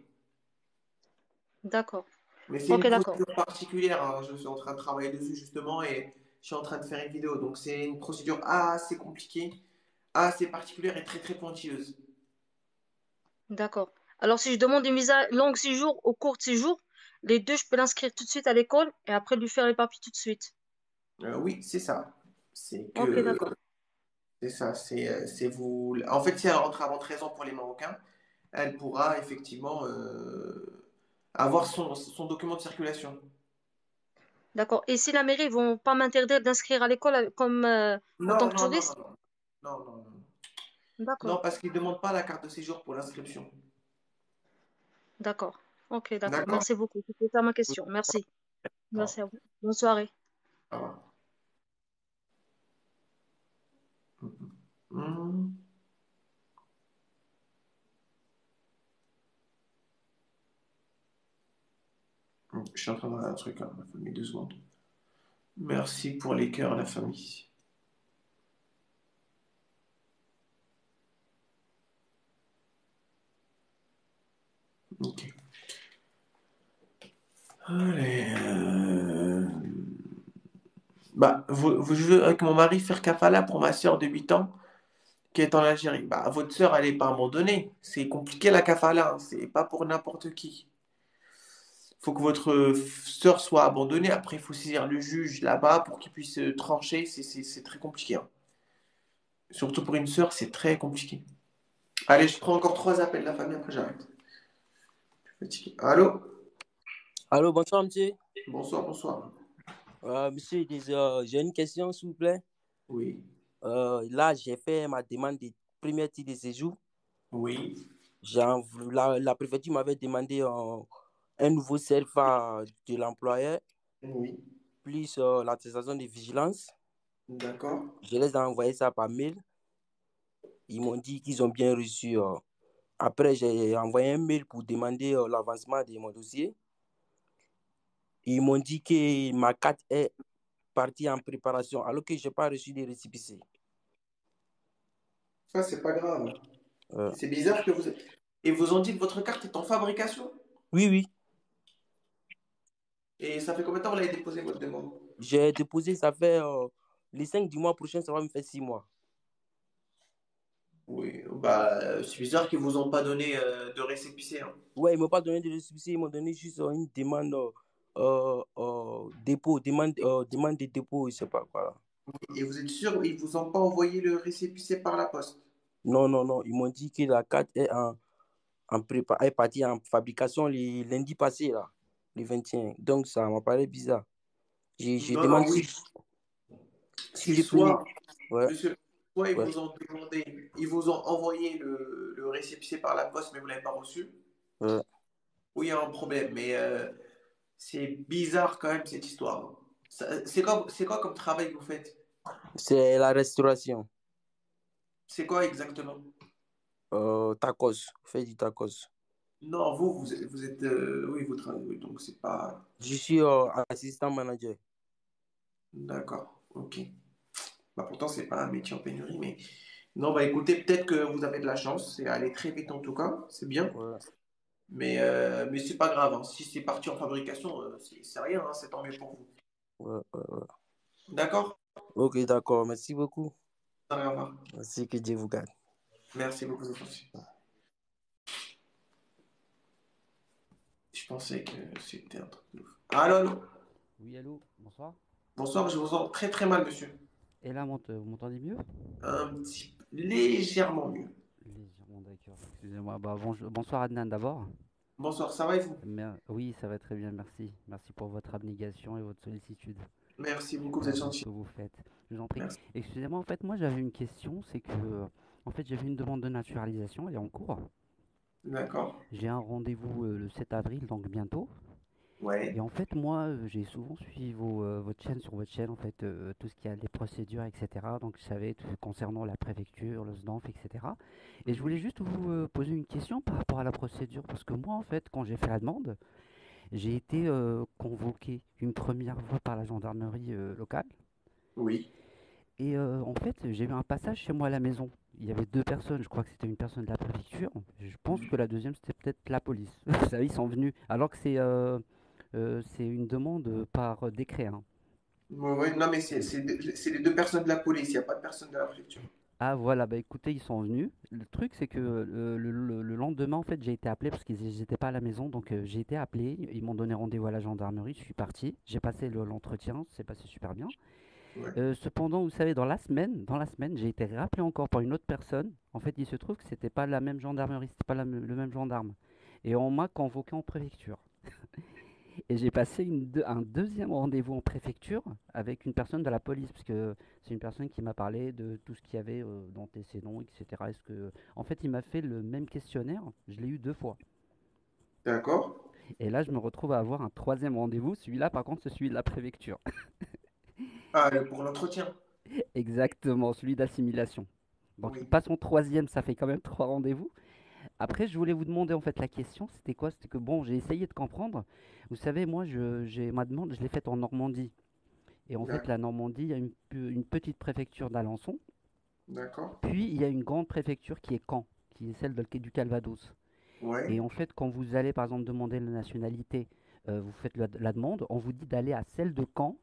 D'accord. Mais c'est Ok, une d'accord. procédure particulière, hein. Je suis en train de travailler dessus justement et je suis en train de faire une vidéo. Donc c'est une procédure assez compliquée, assez particulière et très très pointilleuse. D'accord. Alors, si je demande une visa long séjour ou court séjour, les deux, je peux l'inscrire tout de suite à l'école et après lui faire les papiers tout de suite. Oui, c'est ça. C'est Ok, que d'accord. c'est ça. C'est vous. En fait, si elle rentre avant 13 ans pour les Marocains, elle pourra effectivement avoir son document de circulation. D'accord. Et si la mairie, ils vont pas m'interdire d'inscrire à l'école comme en tant Non, que non, non, touriste? non, non, non, non. Non, D'accord. parce qu'ils ne demandent pas la carte de séjour pour l'inscription. D'accord. Ok, d'accord. D'accord? Merci beaucoup. C'était ça ma question. Merci. Merci à vous. Bonne soirée. Au revoir. Hmm. Je suis en train de regarder un truc là, ma famille, 2 secondes. Merci pour les cœurs, la famille. Ok. Allez. Bah, je veux avec mon mari faire kafala pour ma soeur de 8 ans qui est en Algérie. Bah, votre soeur, elle n'est pas abandonnée. C'est compliqué la kafala, hein. C'est pas pour n'importe qui. faut que votre sœur soit abandonnée. Après, il faut saisir le juge là-bas pour qu'il puisse trancher. C'est très compliqué, hein. Surtout pour une sœur, c'est très compliqué. Allez, je prends encore 3 appels de la famille, après j'arrête. Fatigué. Allô? Allô, bonsoir, monsieur. Bonsoir, bonsoir. Monsieur, j'ai une question, s'il vous plaît. Oui. Là, j'ai fait ma demande de premier titre de séjour. Oui. La préfecture m'avait demandé un nouveau CFA de l'employeur, Oui. plus l'attestation de vigilance. D'accord. Je les ai envoyé ça par mail. Ils m'ont dit qu'ils ont bien reçu. Après, j'ai envoyé un mail pour demander l'avancement de mon dossier. Ils m'ont dit que ma carte est partie en préparation, alors que je n'ai pas reçu de récépissé. Ça, c'est pas grave. Euh, C'est bizarre que vous... Et vous ont dit que votre carte est en fabrication? oui, oui. Et ça fait combien de temps que vous avez déposé votre demande? J'ai déposé, ça fait les 5 du mois prochain, ça va me faire 6 mois. Oui, bah, c'est bizarre qu'ils vous ont pas donné de récépissé, hein. Ouais, ils ne m'ont pas donné de récépissé, ils m'ont donné juste une demande dépôt, demande de dépôt, je ne sais pas quoi. Là. Et vous êtes sûr, ils vous ont pas envoyé le récépissé par la poste? Non, non, non, ils m'ont dit que la carte est est partie en fabrication le lundi passé, là, le 21. Donc, ça m'a paru bizarre. Je Non, demande non, oui. si C'est je peux... Ouais, monsieur, soit ils ouais, vous ont demandé, ils vous ont envoyé le récépissé par la poste, mais vous l'avez pas reçu. ouais. Oui, il y a un problème, mais c'est bizarre quand même cette histoire. C'est quoi comme travail que vous faites? C'est la restauration. C'est quoi exactement? Tacos, on fait du tacos. Non, vous êtes oui, vous travaillez, oui, donc c'est pas... Je suis assistant manager. D'accord, ok. Bah, pourtant, c'est pas un métier en pénurie, mais... Non, bah écoutez, peut-être que vous avez de la chance, c'est allé très vite en tout cas, c'est bien. Ouais, Mais c'est pas grave, hein. Si c'est parti en fabrication, c'est rien, hein, c'est tant mieux pour vous. ouais, ouais, ouais. D'accord? Ok, d'accord, merci beaucoup. Au revoir. Merci, que Dieu vous garde. Merci beaucoup, vous aussi. Je pensais que c'était un truc de ouf. Allô, allô? Oui, allô, bonsoir. Bonsoir, je vous entends très très mal, monsieur. Et là, vous m'entendez mieux? Légèrement mieux. Légèrement, d'accord. Excusez-moi. Bah, bonsoir Adnan d'abord. Bonsoir, ça va et vous? Oui, ça va très bien, merci. Merci pour votre abnégation et votre sollicitude. Merci beaucoup, vous êtes Pour gentil. ce que vous faites. Je vous en prie. Merci. Excusez-moi, en fait, moi j'avais une question, c'est que, en fait, j'avais une demande de naturalisation, elle est en cours. D'accord. J'ai un rendez-vous le 7 avril, donc bientôt. Ouais. Et en fait, moi, j'ai souvent suivi votre chaîne, sur votre chaîne, en fait, tout ce qui a les procédures, etc. Donc, je savais tout concernant la préfecture, le SDANF, etc. Et je voulais juste vous poser une question par rapport à la procédure. Parce que moi, en fait, quand j'ai fait la demande, j'ai été convoqué une première fois par la gendarmerie locale. Oui. Et en fait, j'ai eu un passage chez moi à la maison. Il y avait 2 personnes, je crois que c'était une personne de la préfecture. Je pense que la deuxième, c'était peut-être la police. Vous savez, ils sont venus. Alors que c'est une demande par décret, hein. Ouais, non, mais c'est les 2 personnes de la police, il n'y a pas de personne de la préfecture. Ah voilà, bah écoutez, ils sont venus. Le truc, c'est que le lendemain, en fait, j'ai été appelé parce qu'ils n'étaient pas à la maison. Donc j'ai été appelé, ils m'ont donné rendez-vous à la gendarmerie, je suis parti. J'ai passé l'entretien, c'est passé super bien. Ouais. Cependant, vous savez, dans la semaine, j'ai été rappelé encore par une autre personne. En fait, il se trouve que c'était pas la même gendarmerie, c'était pas le même gendarme. Et on m'a convoqué en préfecture. Et j'ai passé un deuxième rendez-vous en préfecture avec une personne de la police, parce que c'est une personne qui m'a parlé de tout ce qu'il y avait d'antécédents, etc. En fait, il m'a fait le même questionnaire, je l'ai eu 2 fois. D'accord. Et là, je me retrouve à avoir un troisième rendez-vous. Celui-là, par contre, c'est celui de la préfecture. Ah, pour l'entretien. Exactement, celui d'assimilation. Donc, il Oui. passe en troisième, ça fait quand même 3 rendez-vous. Après, je voulais vous demander, en fait, la question, c'était quoi? C'était que, bon, j'ai essayé de comprendre. Vous savez, moi, ma demande, je l'ai faite en Normandie. Et en fait, la Normandie, il y a une petite préfecture d'Alençon. D'accord. Puis, il y a une grande préfecture qui est Caen, qui est celle du Calvados. Ouais. Et en fait, quand vous allez, par exemple, demander la nationalité, vous faites la demande, on vous dit d'aller à celle de Caen,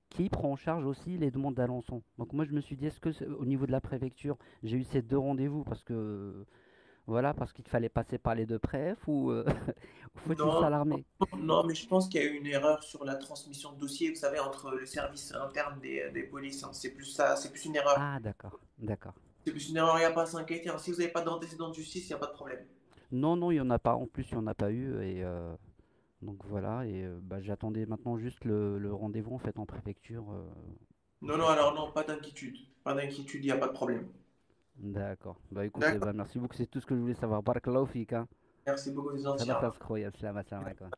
qui prend en charge aussi les demandes d'Alençon. Donc moi, je me suis dit, est-ce que au niveau de la préfecture, j'ai eu ces 2 rendez-vous parce que Voilà, parce qu'il fallait passer par les deux préfs ou ou faut-il Non, s'alarmer? non, mais je pense qu'il y a eu une erreur sur la transmission de dossier, vous savez, entre le service interne des polices, hein. C'est plus ça, c'est plus une erreur. Ah, d'accord, d'accord. C'est plus une erreur, il n'y a pas à s'inquiéter, hein. Si vous n'avez pas d'antécédent de justice, il n'y a pas de problème. Non, non, il y en a pas. En plus, il y en a pas eu et donc voilà. Et bah, j'attendais maintenant juste le rendez-vous en fait en préfecture. Non, non, alors non, pas d'inquiétude. Pas d'inquiétude, il n'y a pas de problème. D'accord. Bah écoutez, D'accord. bah merci beaucoup. C'est tout ce que je voulais savoir. Barakallahu fik, hein. Merci beaucoup, les Ça va anciens. faire ce croyant. Salam alaikum.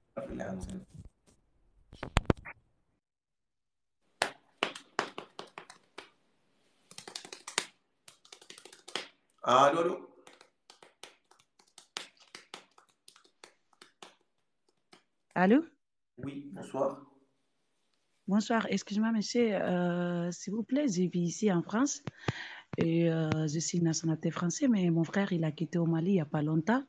Allô, allô? Allô? Oui, bonsoir. Bonsoir, excusez-moi, monsieur. S'il vous plaît, je vis ici en France et je suis nationalité française, mais mon frère, il a quitté au Mali il n'y a pas longtemps.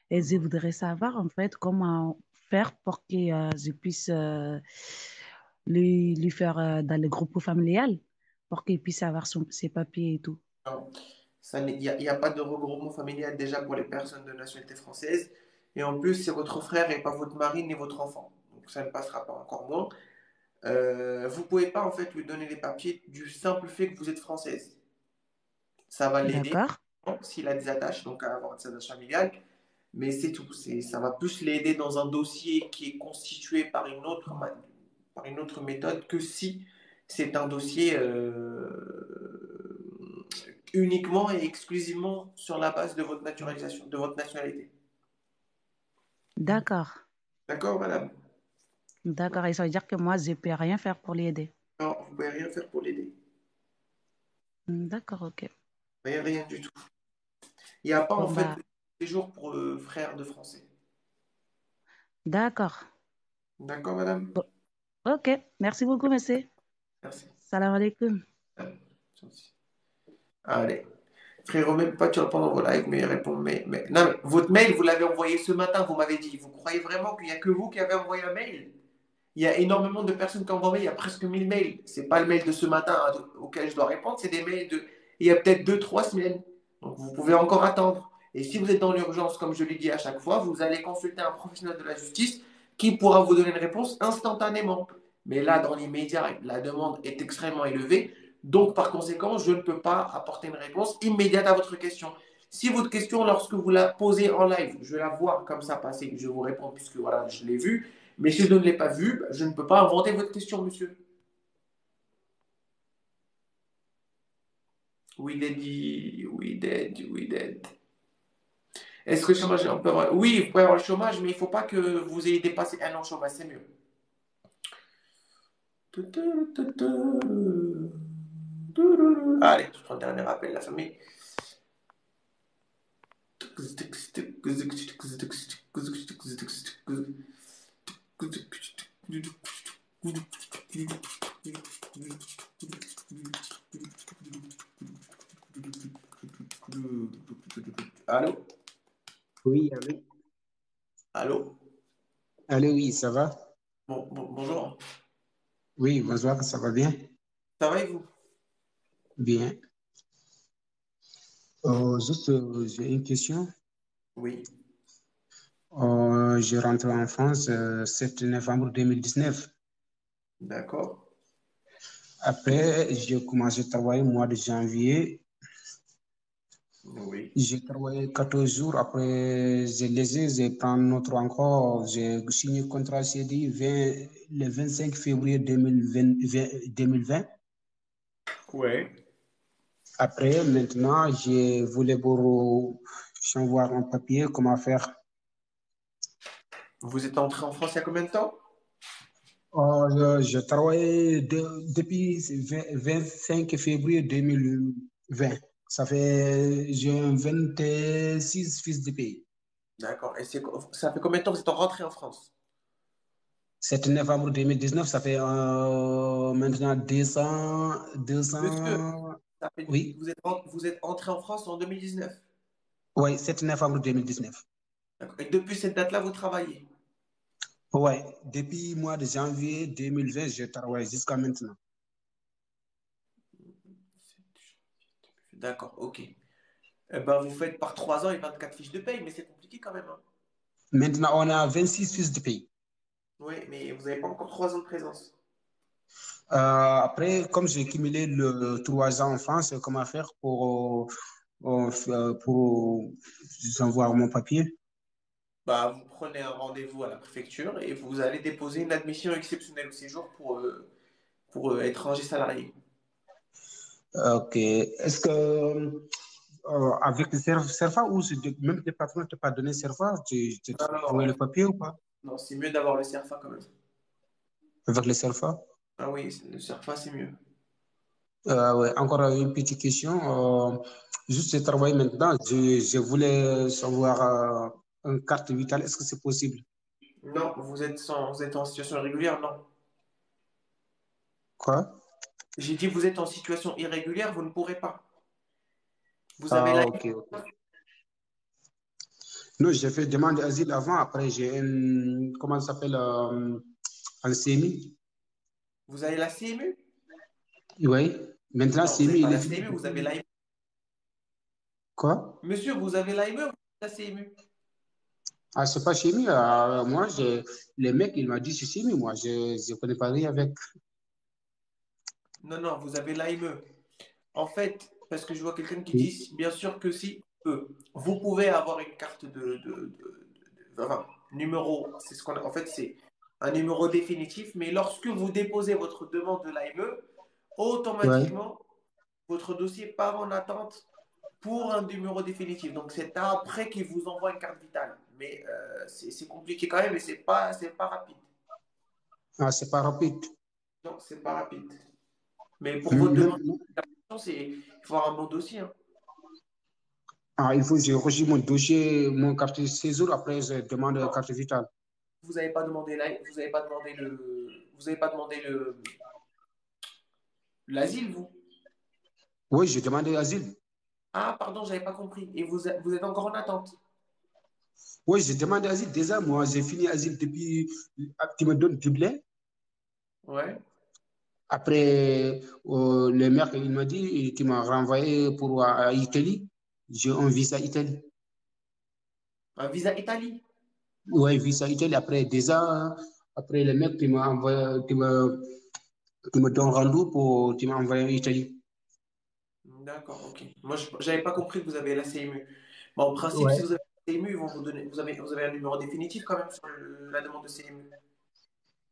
Et je voudrais savoir, en fait, comment faire pour que je puisse lui faire dans le groupe familial, pour qu'il puisse avoir ses papiers et tout. Non, il y a pas de regroupement familial déjà pour les personnes de nationalité française. Et en plus, c'est votre frère et pas votre mari ni votre enfant. Donc ça ne passera pas encore moins. Vous pouvez pas en fait lui donner les papiers du simple fait que vous êtes française. Ça va l'aider D'accord? s'il a des attaches, donc à avoir des attaches familiales. Mais c'est tout. Ça va plus l'aider dans un dossier qui est constitué par une autre méthode que si c'est un dossier uniquement et exclusivement sur la base de votre naturalisation, de votre nationalité. D'accord. D'accord, madame? D'accord. Et ça veut dire que moi, je ne peux rien faire pour l'aider. Non, vous ne pouvez rien faire pour l'aider. D'accord, ok. Rien, rien du tout. Il n'y a pas en Bon, fait bah, de séjour pour le frère de français. d'accord. D'accord, madame? Bon, ok. Merci beaucoup, monsieur. Merci. Salam alaikum. Allez. Frérot, même pas tu réponds dans vos lives, mais il répond. Non, mais votre mail, vous l'avez envoyé ce matin, vous m'avez dit. Vous croyez vraiment qu'il n'y a que vous qui avez envoyé un mail? Il y a énormément de personnes qui ont envoyé, il y a presque 1000 mails. C'est pas le mail de ce matin auquel je dois répondre, c'est des mails de il y a peut-être 2, 3 semaines. Donc vous pouvez encore attendre. Et si vous êtes dans l'urgence, comme je l'ai dit à chaque fois, vous allez consulter un professionnel de la justice qui pourra vous donner une réponse instantanément. Mais là, dans l'immédiat, la demande est extrêmement élevée. Donc, par conséquent, je ne peux pas apporter une réponse immédiate à votre question. Si votre question, lorsque vous la posez en live, je vais la voir comme ça passer, je vous réponds puisque voilà, je l'ai vue. Mais si je ne l'ai pas vue, je ne peux pas inventer votre question, monsieur. We dead, we dead, we dead. Est-ce que le chômage, on peut avoir... Oui, vous pouvez avoir le chômage, mais il ne faut pas que vous ayez dépassé 1 an de chômage, c'est mieux. Allez, je prends le dernier appel, la famille. Allô? Oui, allô? Allô? Allô, oui, ça va? Bonjour. Oui, bonsoir, ça va bien? Ça va et vous? Bien. Juste, j'ai une question. Oui. Je rentre en France 7 novembre 2019. D'accord. Après, j'ai commencé à travailler au mois de janvier. Oui. J'ai travaillé 14 jours. Après, j'ai laissé, j'ai pris un autre encore. J'ai signé contrat CDI le 25 février 2020. Ouais. Après, maintenant, je voulais pour voir un papier, comment faire. Vous êtes entré en France il y a combien de temps? Je travaille depuis 25 février 2020. Ça fait, j'ai 26 fils de pays. D'accord. Et ça fait combien de temps que vous êtes rentré en France? 7 novembre 2019, ça fait maintenant 200, Monsieur, 200, oui, vous êtes entré en France en 2019. oui, 7 novembre 2019. D'accord. Et depuis cette date-là, vous travaillez? Oui, depuis le mois de janvier 2020, je travaille jusqu'à maintenant. D'accord, ok. Eh ben, vous faites par 3 ans et 24 fiches de paye, mais c'est compliqué quand même, hein. Maintenant, on a 26 fiches de paye. Oui, mais vous n'avez pas encore 3 ans de présence. Après, comme j'ai cumulé le 3 ans en France, comment faire pour avoir mon papier? Bah, vous prenez un rendez-vous à la préfecture et vous allez déposer une admission exceptionnelle au séjour pour étranger salarié. Ok. Est-ce que avec le CERFA ou même les patrons ne t'ont pas donné CERFA, tu Non, non, trouvé le papier ou pas non, c'est mieux d'avoir le CERFA quand même. avec le CERFA? Ah oui, le CERFA, c'est mieux. Ouais, encore une petite question. Juste, je travaille maintenant. Je voulais savoir une carte vitale. Est-ce que c'est possible? Non, vous êtes en situation irrégulière, non. Quoi? J'ai dit vous êtes en situation irrégulière, vous ne pourrez pas. Vous avez Ah, la... ok, ok. Non, j'ai fait demande d'asile avant. Après, j'ai un, comment ça s'appelle, un CMI. Vous avez la CMU? Oui. Maintenant, Non, vous n'avez CMI, pas il est la fini. CMU, vous avez l'AME. Quoi? Monsieur, vous avez l'AME ou la CMU? Ah, c'est pas CMI. Moi, les mecs, il m'a dit c'est CMI. Moi, je ne connais pas rien avec. Non, non, vous avez l'AME. En fait, parce que je vois quelqu'un qui dit, bien sûr que si, vous pouvez avoir une carte enfin, numéro, c'est ce qu'on a, en fait, c'est un numéro définitif, mais lorsque vous déposez votre demande de l'AME, Ouais. automatiquement, votre dossier part en attente pour un numéro définitif. Donc, c'est après qu'il vous envoie une carte vitale. Mais c'est compliqué quand même et c'est pas rapide. Ah, c'est pas rapide. Non, c'est pas rapide. Mais pour votre Même- demande, il faut avoir un bon dossier, hein. Ah, il faut que je reçois mon dossier, mon carte de séjour. Après, je demande la Non, carte vitale. vous n'avez pas demandé l'asile, vous. Oui, j'ai demandé l'asile. Ah, pardon, j'avais pas compris. Et vous êtes encore en attente. Oui, j'ai demandé l'asile. Déjà, moi, j'ai fini l'asile depuis. Tu me donnes Dublin. Ouais. Après, le maire, il m'a dit, tu m'as renvoyé pour Italie. J'ai un visa Italie. Un visa Italie. Oui, visa Italie. Après, déjà, après le mec, tu m'as envoyé, tu me donnes rendez-vous pour, tu m'as envoyé en Italie. D'accord, ok. Moi, je n'avais pas compris que vous avez la CMU. Bon, en principe, si Ouais. vous avez la CMU, ils vont vous donner. Vous avez un numéro définitif quand même sur la demande de CMU.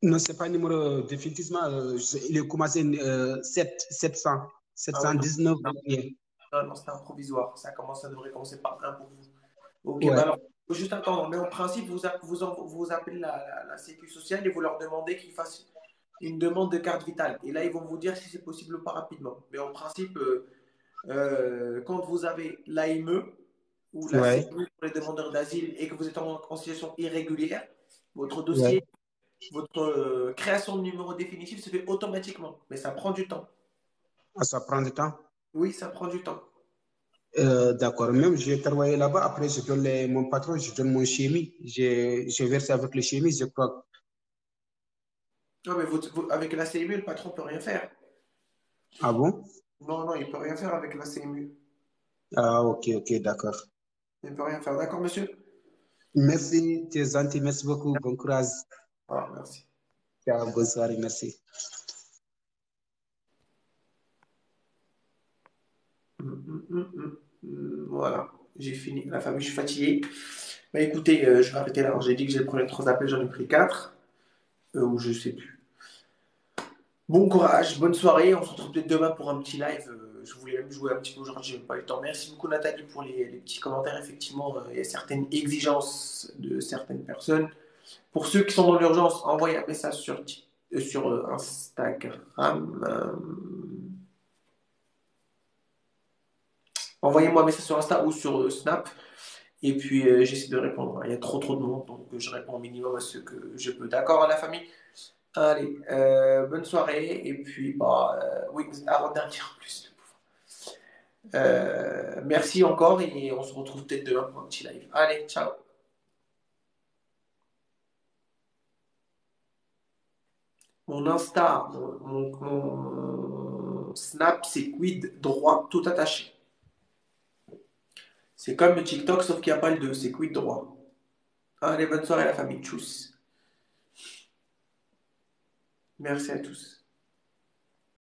Non, c'est pas un numéro définitivement. Il est commencé 700, Ah ouais, non. 719. Non, non, c'est un provisoire. Ça devrait commencer par un pour vous. Ok, bah Ouais. alors, il faut juste attendre. Mais en principe, vous appelez la Sécu sociale et vous leur demandez qu'ils fassent une demande de carte vitale. Et là, ils vont vous dire si c'est possible ou pas rapidement. Mais en principe, quand vous avez l'AME ou la Ouais. CMU pour les demandeurs d'asile et que vous êtes en situation irrégulière, votre Ouais. dossier, votre création de numéro définitif se fait automatiquement. Mais ça prend du temps. Ah, ça prend du temps. Oui, ça prend du temps. D'accord. Même j'ai travaillé là-bas. Après, je donne mon patron, je donne mon chimie. J'ai versé avec le chimie, je crois. Non, mais avec la CMU, le patron ne peut rien faire. Ah bon? Non, non, il ne peut rien faire avec la CMU. Ah, ok, ok, d'accord. Il ne peut rien faire. D'accord, monsieur? Merci, tu es gentil. Merci beaucoup. Bon courage. Ah, merci. Ciao, bonne soirée. Merci. Voilà, j'ai fini. La famille, je suis fatigué. Bah, écoutez, je vais arrêter là. Alors, j'ai dit que j'ai pris 3 appels, j'en ai pris 4. Ou je sais plus. Bon courage, bonne soirée. On se retrouve peut-être demain pour un petit live. Je voulais même jouer un petit peu aujourd'hui, j'ai pas eu le temps. Merci beaucoup Nathalie pour les petits commentaires. Effectivement, il y a certaines exigences de certaines personnes. Pour ceux qui sont dans l'urgence, envoyez un message sur Instagram. Envoyez-moi un message sur Insta ou sur Snap. Et puis j'essaie de répondre. Il y a trop de monde, donc je réponds au minimum à ceux que je peux. D'accord à la famille? Allez, bonne soirée. Et puis, oui, avant de dire plus. Merci encore et on se retrouve peut-être demain pour un petit live. Allez, ciao. Mon Insta, mon Snap, c'est quid droit tout attaché. C'est comme le TikTok, sauf qu'il n'y a pas le 2, c'est quid droit. Allez, bonne soirée la famille, tchuss. Merci à tous.